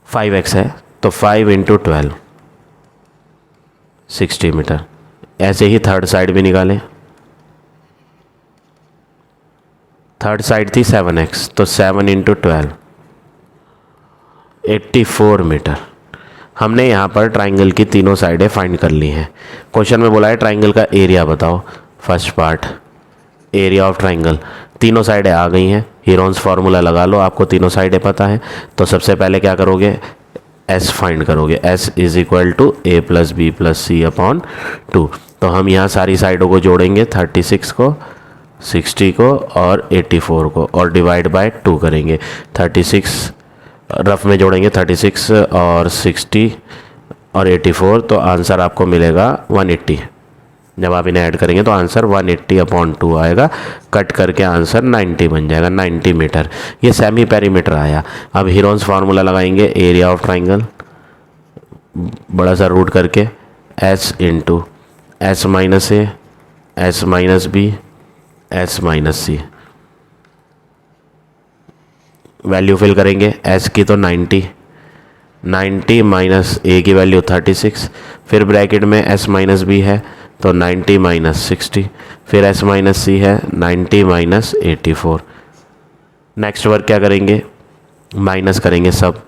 5x है, तो 5 इंटू 12 60 मीटर। ऐसे ही थर्ड साइड भी निकालें। थर्ड साइड थी 7x, तो 7 इंटू 12 84 मीटर। हमने यहाँ पर ट्राइंगल की तीनों साइडें फाइंड कर ली हैं। क्वेश्चन में बोला है ट्राइंगल का एरिया बताओ। First part area of triangle, तीनों साइडें आ गई हैं। हीरोन्स फार्मूला लगा लो, आपको तीनों साइडें पता है। तो सबसे पहले क्या करोगे, s फाइंड करोगे। s is equal to a plus B plus C upon 2। तो हम यहाँ सारी साइडों को जोड़ेंगे, 36 को, 60 को और 84 को, और डिवाइड बाय 2 करेंगे। 36 रफ में जोड़ेंगे, 36 और 60 और 84, तो आंसर आपको मिलेगा 180। जब आप इन्हें ऐड करेंगे तो आंसर 180 अपॉन 2 आएगा। कट करके आंसर 90 बन जाएगा, 90 मीटर। ये सेमी पेरीमीटर आया। अब हीरोन्स फार्मूला लगाएंगे। एरिया ऑफ ट्राइंगल बड़ा सा रूट करके s into S minus A, S minus B, S minus C. Value fill करेंगे। s की तो 90 माइनस a की वैल्यू 36, फिर ब्रैकेट में s माइनस बी है तो 90 माइनस 60, फिर s माइनस सी है 90 माइनस 84। नेक्स्ट वर्क क्या करेंगे, माइनस करेंगे सब।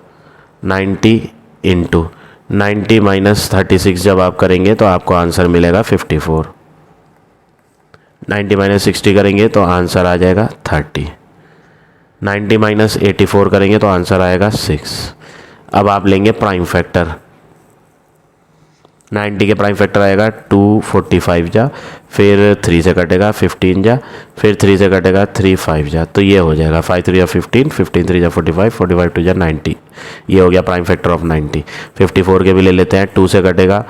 90 इंटू 90 माइनस 36 जब आप करेंगे तो आपको आंसर मिलेगा 54। 90 माइनस 60 करेंगे तो आंसर आ जाएगा 30। 90 माइनस 84 करेंगे तो आंसर आएगा 6। अब आप लेंगे प्राइम फैक्टर। 90 के प्राइम फैक्टर आएगा 245 जा, फिर 3 से कटेगा 15 जा, फिर 3 से कटेगा 3 5 जा, तो ये हो जाएगा 5 3 जा 15, 15 3 जा 45, 45 2 जा 90। ये हो गया प्राइम फैक्टर ऑफ 90। 54 के भी ले लेते हैं। 2 से कटेगा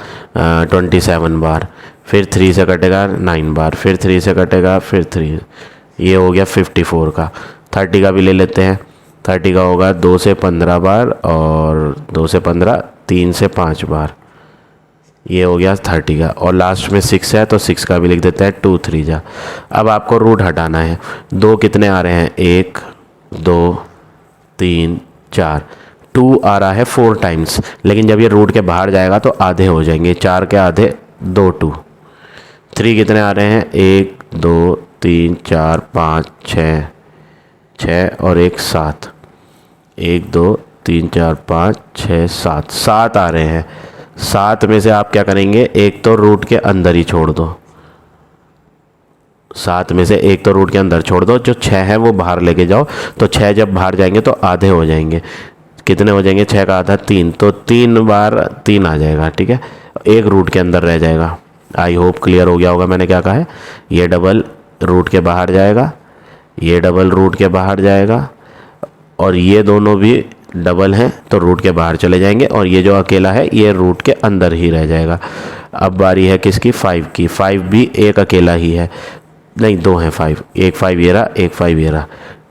27 बार, फिर 3 से कटेगा 9 बार, फिर 3 से कटेगा फिर 3, ये हो गया 54 का। 30 का भी ले लेते हैं। 30 का होगा 2 से 15 बार, और 2 से 15 3 से 5 बार, ये हो गया 30 का। और लास्ट में 6 है तो 6 का भी लिख देते हैं 2 3 जा। अब आपको रूट हटाना है। 2 कितने आ रहे हैं, 1 2 3 4, 2 आ रहा है 4 टाइम्स, लेकिन जब ये रूट के बाहर जाएगा तो आधे हो जाएंगे। 4 के आधे 2 2। 3 कितने आ रहे हैं, 1 2 3 4 5 6, 6 और 1 7, 1 2 3 4 5 6 7, 7 आ रहे हैं। 7 में से आप क्या करेंगे, एक तो रूट के अंदर ही छोड़ दो। 7 में से एक तो रूट के अंदर छोड़ दो, जो 6 है वो बाहर लेके जाओ। तो 6 जब बाहर जाएंगे तो आधे हो जाएंगे। कितने हो जाएंगे, 6 का आधा 3, तो 3 बार 3 आ जाएगा। ठीक है, एक रूट के अंदर रह जाएगा। आई होप क्लियर हो गया होगा मैंने क्या कहा है। ये डबल रूट के बाहर जाएगा, ये डबल रूट के बाहर जाएगा, और ये दोनों भी डबल हैं तो रूट के बाहर चले जाएंगे, और ये जो अकेला है ये रूट के अंदर ही रह जाएगा। अब बारी है किसकी, 5 की। 5 भी एक अकेला ही है, नहीं 2 हैं 5, एक 5 ये रहा, एक 5 ये रहा,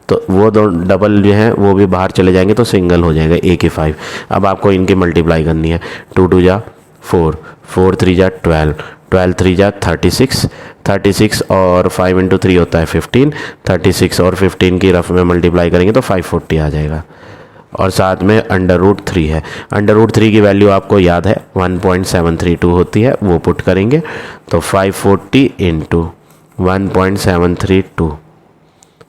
तो वो दो डबल जो हैं वो भी बाहर चले जाएंगे तो सिंगल हो जाएगा, एक ही 5। अब आपको इनकी मल्टीप्लाई करनी है। 2 2 जा 4, 4 3 जा 12, 12 3 जा 36, 36 और 5 इंटू 3 होता है 15, 36 और 15 की रफ में मल्टीप्लाई करेंगे तो 540 आ जाएगा। और साथ में √3 है। √3 की वैल्यू आपको याद है 1.732 होती है, वो पुट करेंगे तो 540 इंटू 1.732,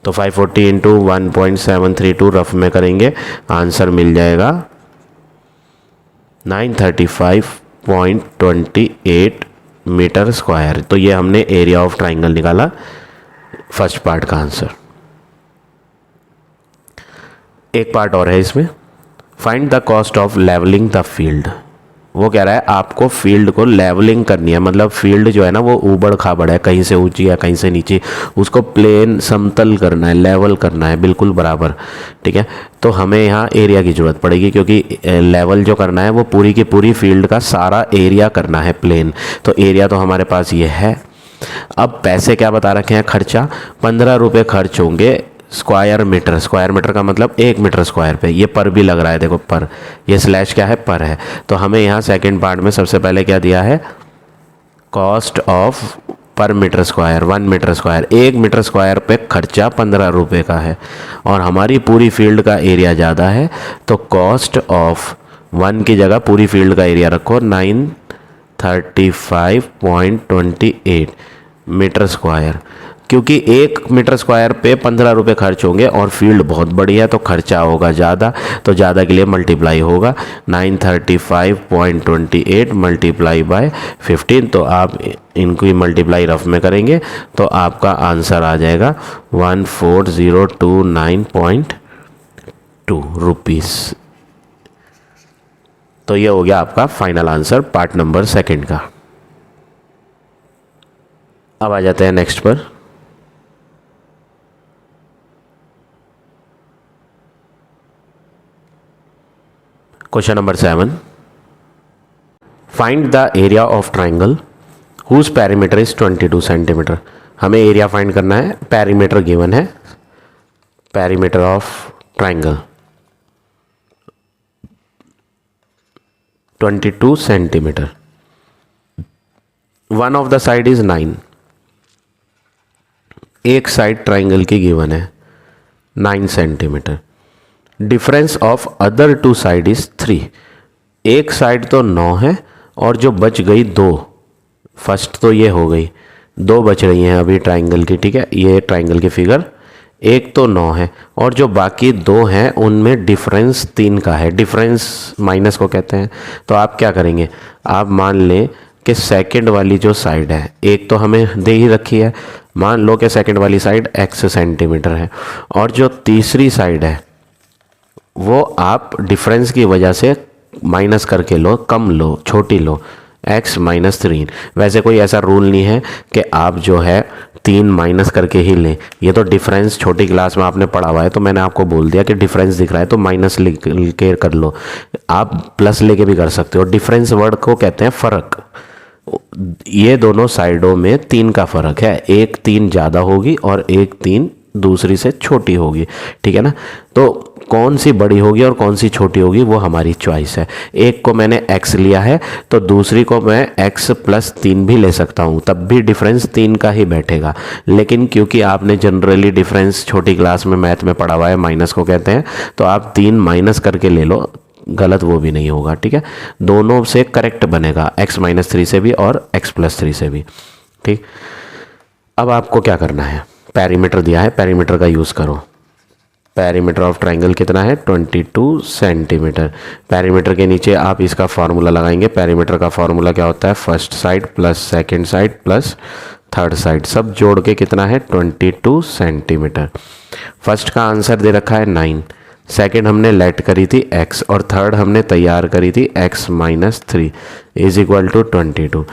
तो 540 इंटू 1.732 रफ में करेंगे, आंसर मिल जाएगा 935.28 मीटर स्क्वायर। तो ये हमने एरिया ऑफ ट्राइंगल निकाला फर्स्ट पार्ट का आंसर। एक पार्ट और है इसमें, find the cost of levelling the field. वो कह रहा है आपको फील्ड को लेवलिंग करनी है, मतलब फील्ड जो है ना वो ऊबड़ खाबड़ है, कहीं से ऊंची है कहीं से नीची, उसको प्लेन समतल करना है, लेवल करना है बिल्कुल बराबर। ठीक है, तो हमें यहाँ एरिया की ज़रूरत पड़ेगी, क्योंकि लेवल जो करना है वो पूरी की पूरी फील्ड का सारा एरिया करना है प्लेन। तो एरिया तो हमारे पास ये है। अब पैसे क्या बता रखे हैं, खर्चा 15 रुपये खर्च होंगे स्क्वायर मीटर। स्क्वायर मीटर का मतलब 1 मीटर स्क्वायर पे, ये पर भी लग रहा है, देखो पर, ये स्लैश क्या है, पर है। तो हमें यहाँ सेकंड पार्ट में सबसे पहले क्या दिया है, cost of per metre square 1 metre square, 1 metre square पे खर्चा 15 रुपये का है, और हमारी पूरी फील्ड का एरिया ज़्यादा है, तो कॉस्ट ऑफ 1 की जगह पूरी फील्ड का एरिया रखो 935.28 मीटर स्क्वायर, क्योंकि 1 मीटर स्क्वायर पे 15 रुपये खर्च होंगे और फील्ड बहुत बड़ी है तो खर्चा होगा ज़्यादा, तो ज़्यादा के लिए मल्टीप्लाई होगा 935.28 मल्टीप्लाई बाय 15। तो आप इनको मल्टीप्लाई रफ में करेंगे तो आपका आंसर आ जाएगा 14029.2 रुपीज़। तो ये हो गया आपका final answer part number second का। अब आ जाते हैं नेक्स्ट पर। Question number 7, find the area of triangle whose perimeter is 22 centimetre. हमें एरिया फाइंड करना है, पेरीमीटर गिवन है, perimeter of triangle 22 centimetre, one of the side is 9, एक साइड ट्राइंगल की गिवन है 9 centimetre, difference of other 2 side is 3, एक side तो 9 है और जो बच गई 2, फर्स्ट तो ये हो गई, 2 बच रही हैं अभी ट्राइंगल की। ठीक है, ये ट्राइंगल की फिगर, एक तो 9 है और जो बाकी 2 हैं उनमें डिफरेंस 3 का है, डिफरेंस माइनस को कहते हैं। तो आप क्या करेंगे, आप मान लें कि सेकंड वाली जो साइड है, एक तो हमें दे ही रखी है, मान लो कि सेकंड वाली साइड x सेंटीमीटर है, और जो तीसरी साइड है वो आप डिफरेंस की वजह से माइनस करके लो, कम लो, छोटी लो, x -3। वैसे कोई ऐसा रूल नहीं है कि आप जो है 3 माइनस करके ही लें, ये तो डिफरेंस छोटी क्लास में आपने पढ़ा हुआ है, तो मैंने आपको बोल दिया कि डिफरेंस दिख रहा है तो माइनस लेके कर लो, आप प्लस लेके भी कर सकते हो। डिफरेंस वर्ड को कहते हैं फ़र्क। ये दोनों साइडों में 3 का फ़र्क है, एक 3 ज़्यादा होगी और एक 3 दूसरी से छोटी होगी। ठीक है ना, तो कौन सी बड़ी होगी और कौन सी छोटी होगी वो हमारी चॉइस है। एक को मैंने x लिया है तो दूसरी को मैं x +3 भी ले सकता हूँ, तब भी डिफरेंस 3 का ही बैठेगा। लेकिन क्योंकि आपने जनरली डिफरेंस छोटी क्लास में मैथ में पढ़ा हुआ है, माइनस को कहते हैं, तो आप 3 माइनस करके ले लो, गलत वो भी नहीं होगा। ठीक है, दोनों से करेक्ट बनेगा, x -3 से भी और x +3 से भी। ठीक, अब आपको क्या करना है, पेरीमीटर दिया है, पेरीमीटर का यूज़ करो। पेरीमीटर ऑफ ट्राइंगल कितना है, 22 सेंटीमीटर। पेरीमीटर के नीचे आप इसका फार्मूला लगाएंगे। पेरीमीटर का फार्मूला क्या होता है, first side plus second side plus third side, सब जोड़ के कितना है, 22 सेंटीमीटर। फर्स्ट का आंसर दे रखा है 9, सेकंड हमने लेट करी थी x और थर्ड हमने तैयार करी थी x -3 इज इक्वल टू 22।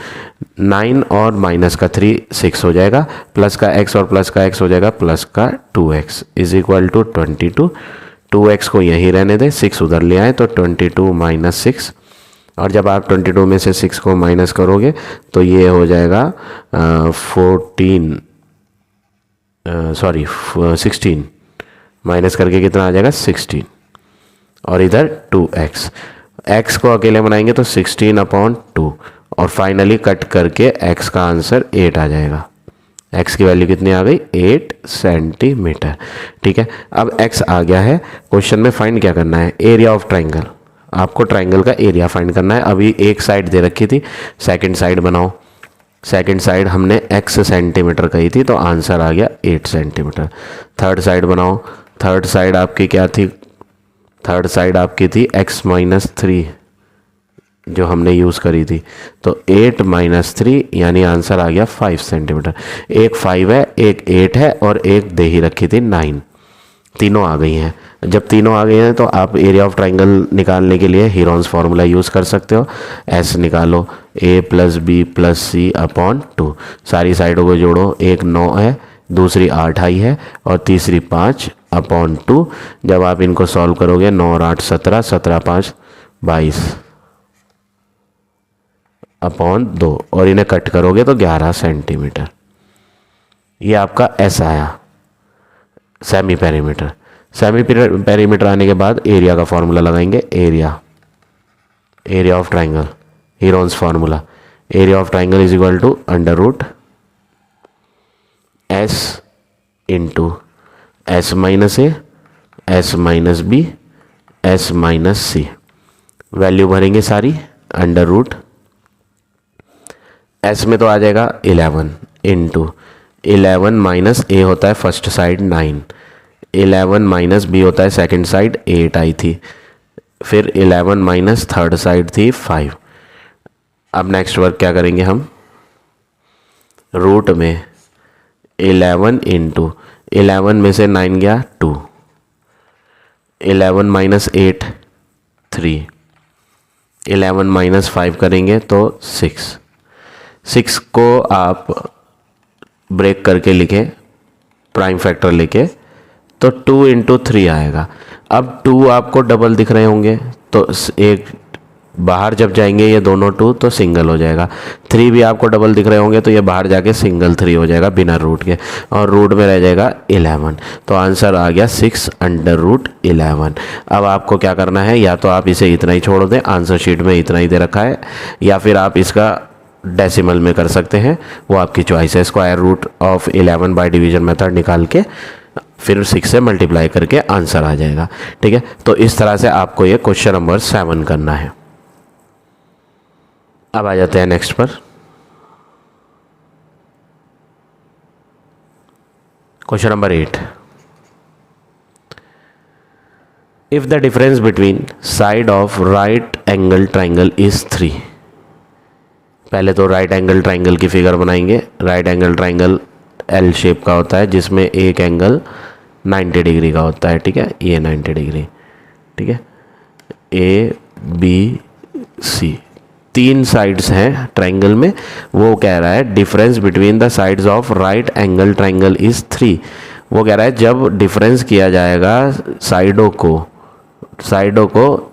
9 और माइनस का 3 6 हो जाएगा, प्लस का x और प्लस का x हो जाएगा प्लस का 2x is equal to 22। 2x को यहीं रहने दें, 6 उधर ले आए तो 22 - 6, और जब आप 22 में से 6 को माइनस करोगे तो ये हो जाएगा 16 माइनस करके कितना आ जाएगा 16, और इधर 2x, x को अकेले बनाएंगे तो 16/2, और फाइनली कट करके x का आंसर 8 आ जाएगा। x की वैल्यू कितनी आ गई 8 सेंटीमीटर। ठीक है, अब x आ गया है। क्वेश्चन में फाइंड क्या करना है, एरिया ऑफ ट्राइंगल। आपको ट्राइंगल का एरिया फाइंड करना है। अभी एक साइड दे रखी थी, सेकंड साइड बनाओ। सेकंड साइड हमने x सेंटीमीटर कही थी तो आंसर आ गया 8 सेंटीमीटर। थर्ड साइड बनाओ। थर्ड साइड आपकी क्या थी, थर्ड साइड आपकी थी x-3 जो हमने यूज़ करी थी, तो 8-3 यानी आंसर आ गया 5 सेंटीमीटर। एक 5 है, एक 8 है और एक दे ही रखी थी 9। तीनों आ गई हैं। जब तीनों आ गई हैं तो आप एरिया ऑफ ट्राइंगल निकालने के लिए हीरोन्स फार्मूला यूज़ कर सकते हो। एस निकालो, a + b + c अपॉन 2। सारी साइडों को जोड़ो, एक 9 है, दूसरी 8 आई है और तीसरी 5 अपॉन 2। जब आप इनको सॉल्व करोगे 9 और 8 17, 17 5 22 अपॉन 2 और इन्हें कट करोगे तो 11 सेंटीमीटर। ये आपका एस आया सेमी पेरीमीटर। सेमी पेरीमीटर आने के बाद एरिया का फॉर्मूला लगाएंगे। Area of triangle, Heron's formula, area of triangle is equal to √ s into s - a, s - b, s - c। Value भरेंगे सारी, √ s में तो आ जाएगा 11 इंटू 11 - a होता है फर्स्ट साइड 9, 11 - b होता है सेकंड साइड 8 आई थी, फिर 11 - थर्ड साइड थी 5। अब नेक्स्ट वर्क क्या करेंगे हम, रूट में 11 इंटू 11 में से 9 गया 2, 11 - 8 3, 11 - 5 करेंगे तो 6। 6 को आप ब्रेक करके लिखें, प्राइम फैक्टर लेके, तो 2 इंटू 3 आएगा। अब 2 आपको डबल दिख रहे होंगे तो एक बाहर जब जाएंगे ये दोनों 2 तो सिंगल हो जाएगा। 3 भी आपको डबल दिख रहे होंगे तो ये बाहर जाके सिंगल 3 हो जाएगा बिना रूट के, और रूट में रह जाएगा 11। तो आंसर आ गया 6/11। अब आपको क्या करना है, या तो आप इसे इतना ही छोड़ दें, आंसर शीट में इतना ही दे रखा है, या फिर आप इसका डेसिमल में कर सकते हैं, वो आपकी चॉइस है। Square root of 11 by division method निकाल के फिर 6 से मल्टीप्लाई करके आंसर आ जाएगा। ठीक है, तो इस तरह से आपको ये क्वेश्चन नंबर 7 करना है। अब आ जाते हैं नेक्स्ट पर। Question number 8, if the difference between side of right angle triangle is 3। पहले तो राइट एंगल ट्राइंगल की फिगर बनाएंगे। Right angle triangle L shape का होता है जिसमें एक एंगल 90 डिग्री का होता है। ठीक है, ये 90 डिग्री। ठीक है, ABC 3 साइड्स हैं ट्राइंगल में। वो कह रहा है difference between the sides of right angle triangle is 3। वो कह रहा है जब डिफरेंस किया जाएगा साइडों को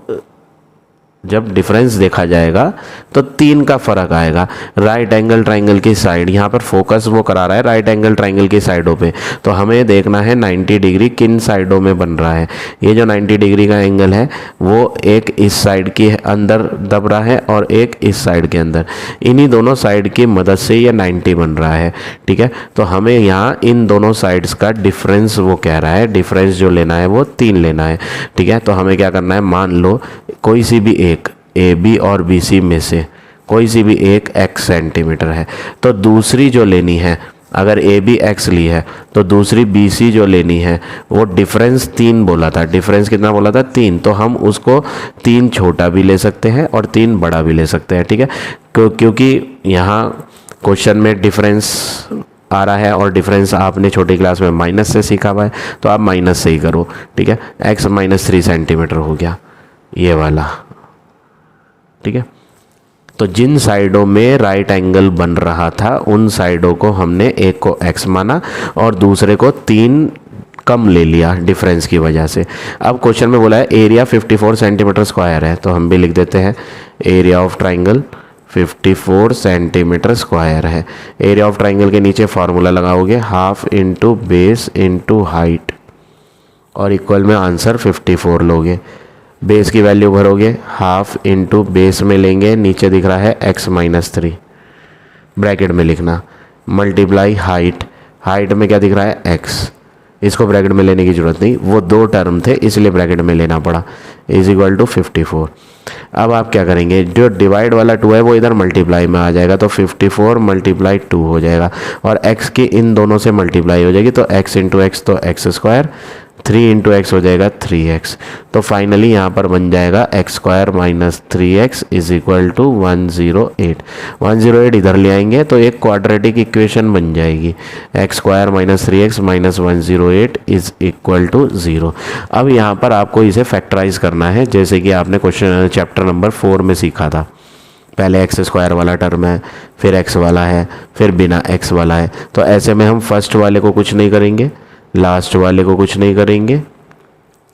जब डिफरेंस देखा जाएगा तो 3 का फर्क आएगा। राइट एंगल ट्राइंगल की साइड, यहाँ पर फोकस वो करा रहा है राइट एंगल ट्राइंगल की साइडों पे, तो हमें देखना है 90 डिग्री किन साइडों में बन रहा है। ये जो 90 डिग्री का एंगल है वो एक इस साइड की अंदर दब रहा है और एक इस साइड के अंदर, इन्हीं दोनों साइड की मदद से ये 90 बन रहा है। ठीक है, तो हमें यहाँ इन दोनों साइड्स का डिफरेंस वो कह रहा है, डिफरेंस जो लेना है वो 3 लेना है। ठीक है, तो हमें क्या करना है, मान लो कोई सी भी एक AB और BC में से कोई सी भी एक x सेंटीमीटर है, तो दूसरी जो लेनी है, अगर AB x ली है तो दूसरी BC जो लेनी है वो डिफरेंस 3 बोला था। डिफरेंस कितना बोला था, 3। तो हम उसको 3 छोटा भी ले सकते हैं और 3 बड़ा भी ले सकते हैं। ठीक है, क्योंकि यहाँ क्वेश्चन में डिफरेंस आ रहा है और डिफरेंस आपने छोटी क्लास में माइनस से सीखा हुआ है, तो आप माइनस से ही करो। ठीक है, x - 3 सेंटीमीटर हो गया ये वाला। ठीक है, तो जिन साइडों में राइट एंगल बन रहा था उन साइडों को हमने एक को x माना और दूसरे को 3 कम ले लिया डिफरेंस की वजह से। अब क्वेश्चन में बोला है एरिया 54 सेंटीमीटर स्क्वायर है, तो हम भी लिख देते हैं area of triangle 54 centimetre square है। एरिया ऑफ ट्राइंगल के नीचे फार्मूला लगाओगे, half into base into height, और इक्वल में आंसर 54 लोगे। बेस की वैल्यू भरोगे, हाफ इंटू बेस में लेंगे, नीचे दिख रहा है x - 3, ब्रैकेट में लिखना, मल्टीप्लाई हाइट, हाइट में क्या दिख रहा है एक्स, इसको ब्रैकेट में लेने की ज़रूरत नहीं, वो दो टर्म थे इसलिए ब्रैकेट में लेना पड़ा, इज इक्वल टू 54। अब आप क्या करेंगे, जो डिवाइड वाला 2 है वो इधर मल्टीप्लाई में आ जाएगा, तो 54 मल्टीप्लाई 2 हो जाएगा, और x की इन दोनों से मल्टीप्लाई हो जाएगी, तो x इंटू एक्स तो एक्स स्क्वायर, 3 इंटू एक्स हो जाएगा 3x। तो फाइनली यहाँ पर बन जाएगा X square minus 3x is equal to 108। 108 इधर ले आएंगे तो एक क्वाड्रेटिक इक्वेशन बन जाएगी, X square minus 3x minus 108 is equal to 0। अब यहाँ पर आपको इसे फैक्टराइज करना है, जैसे कि आपने क्वेश्चन चैप्टर नंबर 4 में सीखा था। पहले एक्स स्क्वायर वाला टर्म है, फिर एक्स वाला है, फिर बिना एक्स वाला है। तो ऐसे में हम फर्स्ट वाले को कुछ नहीं करेंगे, लास्ट वाले को कुछ नहीं करेंगे,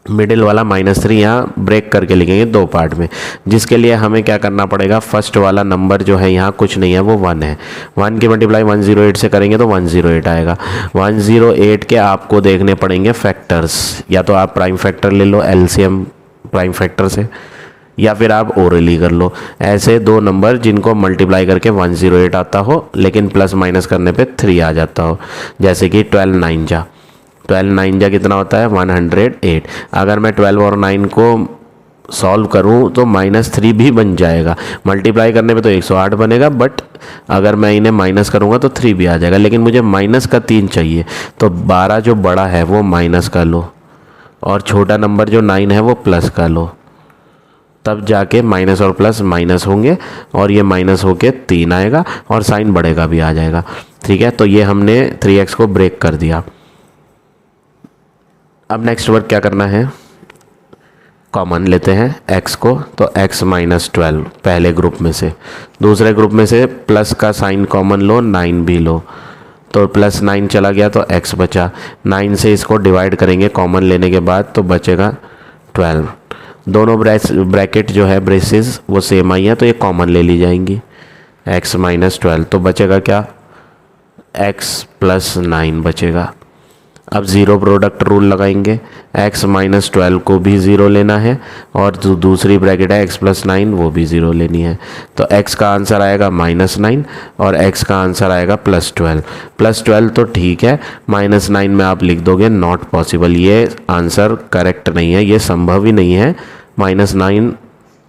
मिडिल वाला -3 यहाँ ब्रेक करके लिखेंगे दो पार्ट में, जिसके लिए हमें क्या करना पड़ेगा, फर्स्ट वाला नंबर जो है यहाँ कुछ नहीं है वो 1 है, 1 की मल्टीप्लाई 108 से करेंगे तो 108 आएगा। 108 के आपको देखने पड़ेंगे फैक्टर्स, या तो आप प्राइम फैक्टर ले लो एलसीएम प्राइम फैक्टर से, या फिर आप ओरली कर लो। ऐसे दो नंबर जिनको मल्टीप्लाई करके 108 आता हो लेकिन प्लस माइनस करने पे 3 आ जाता हो, जैसे कि 12 9 जा, 12 9 जा कितना होता है 108। अगर मैं 12 और 9 को सॉल्व करूं तो -3 भी बन जाएगा, मल्टीप्लाई करने पे तो 108 बनेगा, बट अगर मैं इन्हें माइनस करूंगा तो 3 भी आ जाएगा, लेकिन मुझे माइनस का 3 चाहिए, तो 12 जो बड़ा है वो माइनस का लो, और छोटा नंबर जो 9 है वो प्लस का लो, तब जाके माइनस और प्लस माइनस होंगे, और ये माइनस होके 3 आएगा और साइन बढ़ेगा भी आ जाएगा। ठीक है, तो ये हमने 3x को ब्रेक कर दिया। अब नेक्स्ट वर्क क्या करना है, कॉमन लेते हैं x को, तो x -12 पहले ग्रुप में से, दूसरे ग्रुप में से प्लस का साइन कॉमन लो, 9 भी लो, तो +9 चला गया तो x बचा, 9 से इसको डिवाइड करेंगे कॉमन लेने के बाद तो बचेगा 12। दोनों ब्रैकेट जो है ब्रेसेस वो सेम आई है तो ये कॉमन ले ली जाएंगी, x -12, तो बचेगा क्या x + 9 बचेगा। अब ज़ीरो प्रोडक्ट रूल लगाएंगे, x -12 को भी ज़ीरो लेना है, और जो दूसरी ब्रैकेट है x + 9 वो भी ज़ीरो लेनी है, तो x का आंसर आएगा -9 और x का आंसर आएगा +12। +12 तो ठीक है, -9 में आप लिख दोगे नॉट पॉसिबल, ये आंसर करेक्ट नहीं है, ये संभव ही नहीं है -9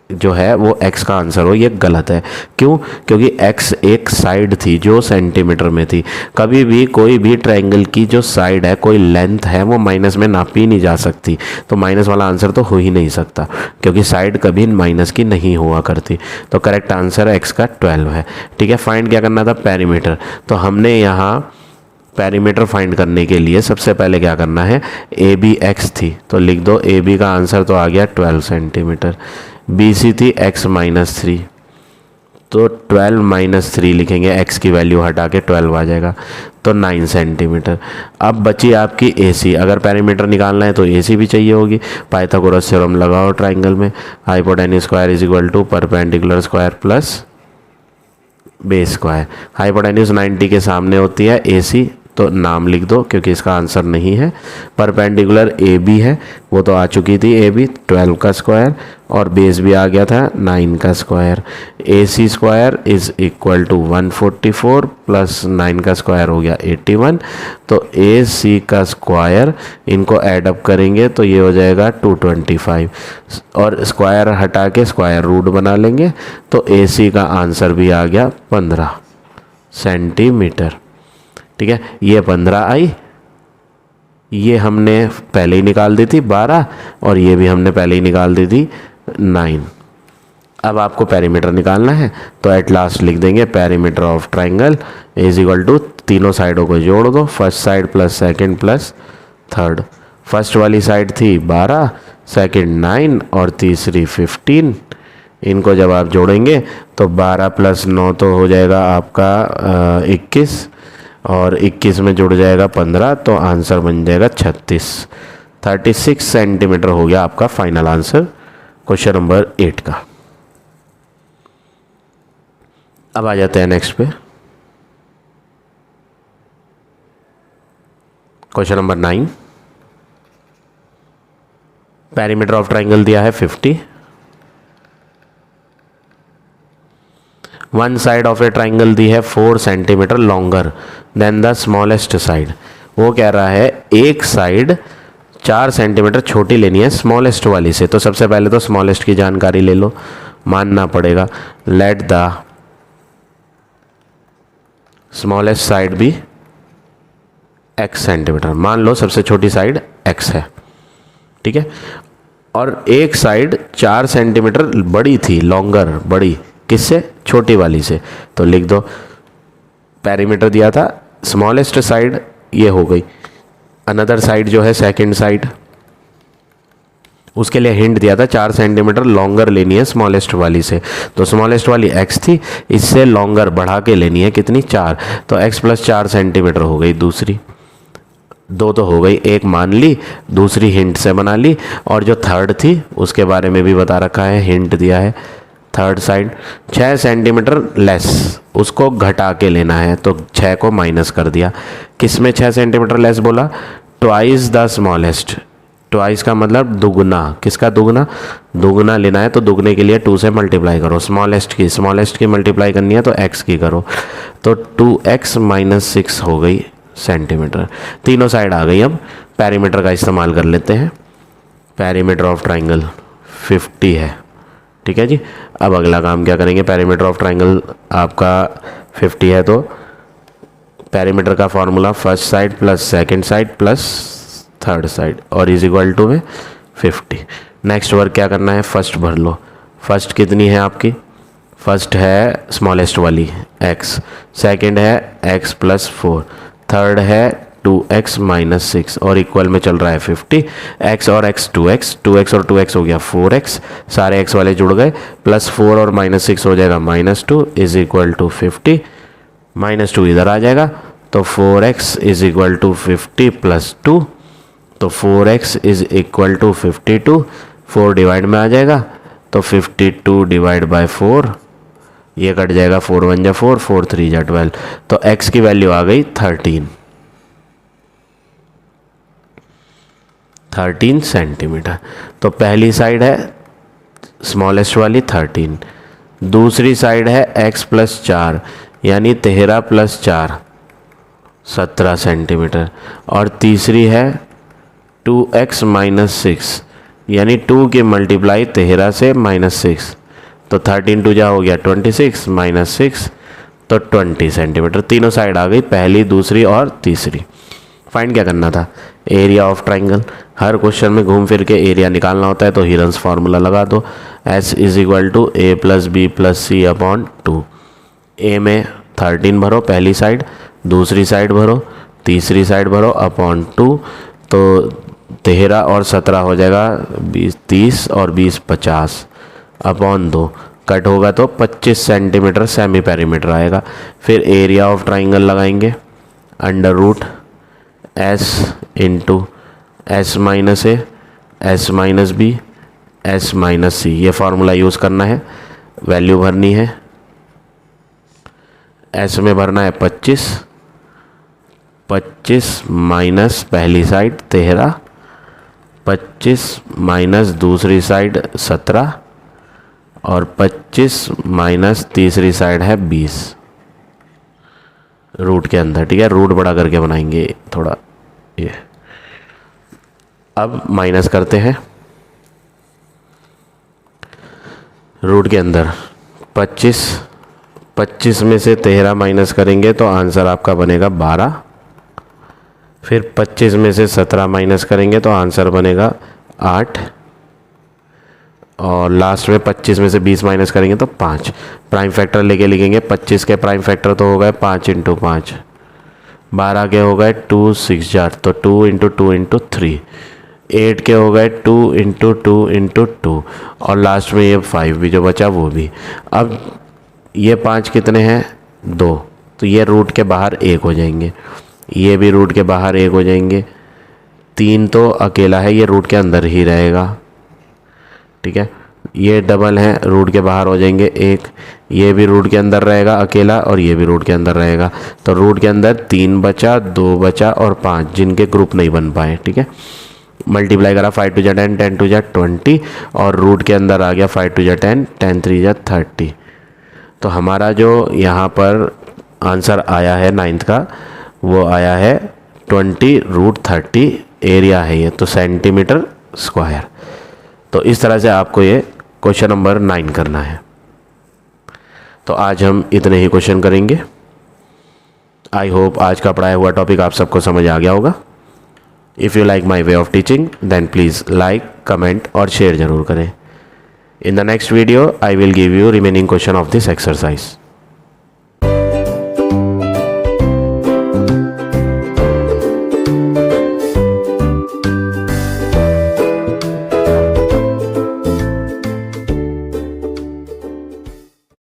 जो है वो x का आंसर हो, ये गलत है। क्यों? क्योंकि x एक साइड थी जो सेंटीमीटर में थी, कभी भी कोई भी ट्रायंगल की जो साइड है, कोई लेंथ है, वो माइनस में नापी नहीं जा सकती, तो माइनस वाला आंसर तो हो ही नहीं सकता, क्योंकि साइड कभी माइनस की नहीं हुआ करती। तो करेक्ट आंसर x का 12 है। ठीक है, फाइंड क्या करना था, पेरीमीटर। तो हमने यहाँ पेरीमीटर फाइंड करने के लिए सबसे पहले क्या करना है, ए बी एक्स थी तो लिख दो ए बी का आंसर तो आ गया 12 सेंटीमीटर, बी सी थी x -3 तो 12 - 3 लिखेंगे, x की वैल्यू हटा के 12 आ जाएगा, तो 9 सेंटीमीटर। अब बची आपकी ए सी, अगर पेरीमीटर निकालना है तो ए सी भी चाहिए होगी, पाइथागोरस थ्योरम लगाओ ट्राइंगल में, hypotenuse square is equal to perpendicular square plus base square. Hypotenuse 90 के सामने होती है ए सी, तो नाम लिख दो क्योंकि इसका आंसर नहीं है। परपेंडिकुलर ए बी है, वो तो आ चुकी थी ए बी, 12 का स्क्वायर, और बेस भी आ गया था 9 का square. A C square is equal to 144 plus 9 का स्क्वायर हो गया 81, तो ए सी का स्क्वायर इनको ऐड अप करेंगे तो ये हो जाएगा 225, और स्क्वायर हटा के स्क्वायर रूट बना लेंगे, तो ए सी का आंसर भी आ गया 15 सेंटीमीटर। ठीक है, ये 15 आई, ये हमने पहले ही निकाल दी थी 12, और ये भी हमने पहले ही निकाल दी थी 9। अब आपको पेरीमीटर निकालना है, तो एट लास्ट लिख देंगे perimeter of triangle is equal to, तीनों साइडों को जोड़ दो, first side plus second plus third. First वाली साइड थी 12, सेकंड 9 और तीसरी 15। इनको जब आप जोड़ेंगे तो 12 + 9 तो हो जाएगा आपका 21, और 21 में जुड़ जाएगा 15, तो आंसर बन जाएगा 36 सेंटीमीटर हो गया आपका फाइनल आंसर क्वेश्चन नंबर 8 का। अब आ जाते हैं नेक्स्ट पे, question number 9। Perimeter of triangle दिया है 50, one side of a triangle दी है 4 centimetre longer than the smallest side. वो कह रहा है एक साइड 4 सेंटीमीटर छोटी लेनी है स्मॉलेस्ट वाली से। तो सबसे पहले तो स्मॉलेस्ट की जानकारी ले लो, मानना पड़ेगा लेट द स्मॉलेस्ट साइड भी x सेंटीमीटर। मान लो सबसे छोटी साइड x है, ठीक है। और एक साइड 4 सेंटीमीटर बड़ी थी, लॉन्गर, बड़ी किससे? छोटी वाली से। तो लिख दो पेरीमीटर दिया था स्मॉलेस्ट साइड ये हो गई। अनदर साइड जो है सेकंड साइड, उसके लिए हिंट दिया था 4 सेंटीमीटर लॉन्गर लेनी है स्मॉलेस्ट वाली से। तो स्मॉलेस्ट वाली x थी, इससे लॉन्गर बढ़ा के लेनी है कितनी? 4। तो x प्लस 4 सेंटीमीटर हो गई दूसरी। 2 तो हो गई, एक मान ली, दूसरी हिंट से बना ली। और जो थर्ड थी उसके बारे में भी बता रखा है, हिंट दिया है। थर्ड साइड 6 सेंटीमीटर लेस, उसको घटा के लेना है। तो 6 को माइनस कर दिया। किस में 6 सेंटीमीटर लेस बोला? Twice the smallest. ट्वाइस का मतलब दुगना। किसका दुगना? दुगना लेना है तो दुगने के लिए 2 से मल्टीप्लाई करो। स्मॉलेस्ट की मल्टीप्लाई करनी है तो x की करो। तो 2x माइनस 6 हो गई सेंटीमीटर। तीनों साइड आ गई। अब पेरीमीटर का इस्तेमाल कर लेते हैं। पेरीमीटर ऑफ ट्राइंगल 50 है, ठीक है जी। अब अगला काम क्या करेंगे? पेरीमीटर ऑफ ट्राइंगल आपका 50 है तो पेरीमीटर का formula first side plus second side plus third side और इज इक्वल टू में 50। नेक्स्ट वर्क क्या करना है? फर्स्ट भर लो। फर्स्ट कितनी है आपकी? फर्स्ट है स्मॉलेस्ट वाली x, सेकंड है x प्लस 4, थर्ड है 2x माइनस 6 और इक्वल में चल रहा है 50। x और x 2x और 2x हो गया 4x, सारे x वाले जुड़ गए, प्लस 4 और माइनस 6 हो जाएगा -2 इज इक्वल टू 50। -2 इधर आ जाएगा तो 4x is equal to 50 plus 2। तो 4x is equal to 52। 4 divide में आ जाएगा तो 52 डिवाइड बाय 4, ये कट जाएगा, 4 1 जा 4, 4 3 जा 12। तो x की वैल्यू आ गई 13 सेंटीमीटर। तो पहली साइड है स्मॉलेस्ट वाली 13, दूसरी साइड है x प्लस 4 यानी 13 प्लस 4 17 सेंटीमीटर, और तीसरी है 2x माइनस 6 यानी 2 की मल्टीप्लाई 13 से -6, तो 13 2 जा हो गया 26 माइनस 6 तो 20 सेंटीमीटर। तीनों साइड आ गई, पहली, दूसरी और तीसरी। फाइंड क्या करना था? Area of triangle. Her question में घूम फिर के एरिया निकालना होता है तो हीरन्स फार्मूला लगा दो। S is equal to a plus B plus C upon 2। A में 13 भरो पहली साइड, दूसरी साइड भरो, तीसरी साइड भरो अपॉन 2। तो 13 और 17 हो जाएगा 20 30 और 20 50 अपॉन 2, कट होगा तो 25 सेंटीमीटर सेमी पेरीमीटर आएगा। फिर एरिया ऑफ ट्राइंगल लगाएंगे, under root S into S minus A, S minus B, S minus C, ये फार्मूला यूज़ करना है। वैल्यू भरनी है, S में भरना है 25 माइनस पहली साइड 13, 25 माइनस दूसरी साइड 17 और 25 माइनस तीसरी साइड है 20 रूट के अंदर, ठीक है। रूट बड़ा करके बनाएंगे थोड़ा ये। अब माइनस करते हैं रूट के अंदर 25 में से 13 माइनस करेंगे तो आंसर आपका बनेगा 12। फिर 25 में से 17 माइनस करेंगे तो आंसर बनेगा 8 और लास्ट में 25 में से 20 माइनस करेंगे तो 5। प्राइम फैक्टर लेके लिखेंगे। 25 के प्राइम फैक्टर तो हो गए 5 × 5, 12 के हो गए 2 6 जार तो 2 × 2 × 3, 8 के हो गए 2 × 2 × 2 और लास्ट में ये 5 भी जो बचा वो भी। अब ये 5 कितने हैं? 2, तो ये रूट के बाहर 1 हो जाएंगे, ये भी रूट के बाहर 1 हो जाएंगे। 3 तो अकेला है, ये रूट के अंदर ही रहेगा, ठीक है। ये डबल है, रूट के बाहर हो जाएंगे 1, ये भी रूट के अंदर रहेगा अकेला और ये भी रूट के अंदर रहेगा। तो रूट के अंदर 3 बचा, 2 बचा और 5 जिनके ग्रुप नहीं बन पाए, ठीक है। मल्टीप्लाई करा 5 2 जा 10, 10 2 जा 20 और रूट के अंदर आ गया 5 2 जा 10, 10 3 जा 30। तो हमारा जो यहाँ पर आंसर आया है 9th का, वो आया है 20√30 एरिया है ये, तो सेंटीमीटर स्क्वायर। तो इस तरह से आपको ये क्वेश्चन नंबर 9 करना है। तो आज हम इतने ही क्वेश्चन करेंगे। आई होप आज का पढ़ाया हुआ टॉपिक आप सबको समझ आ गया होगा। If you like my way of teaching then please like, comment और शेयर ज़रूर करें। In the next video, I will give you remaining question of this exercise.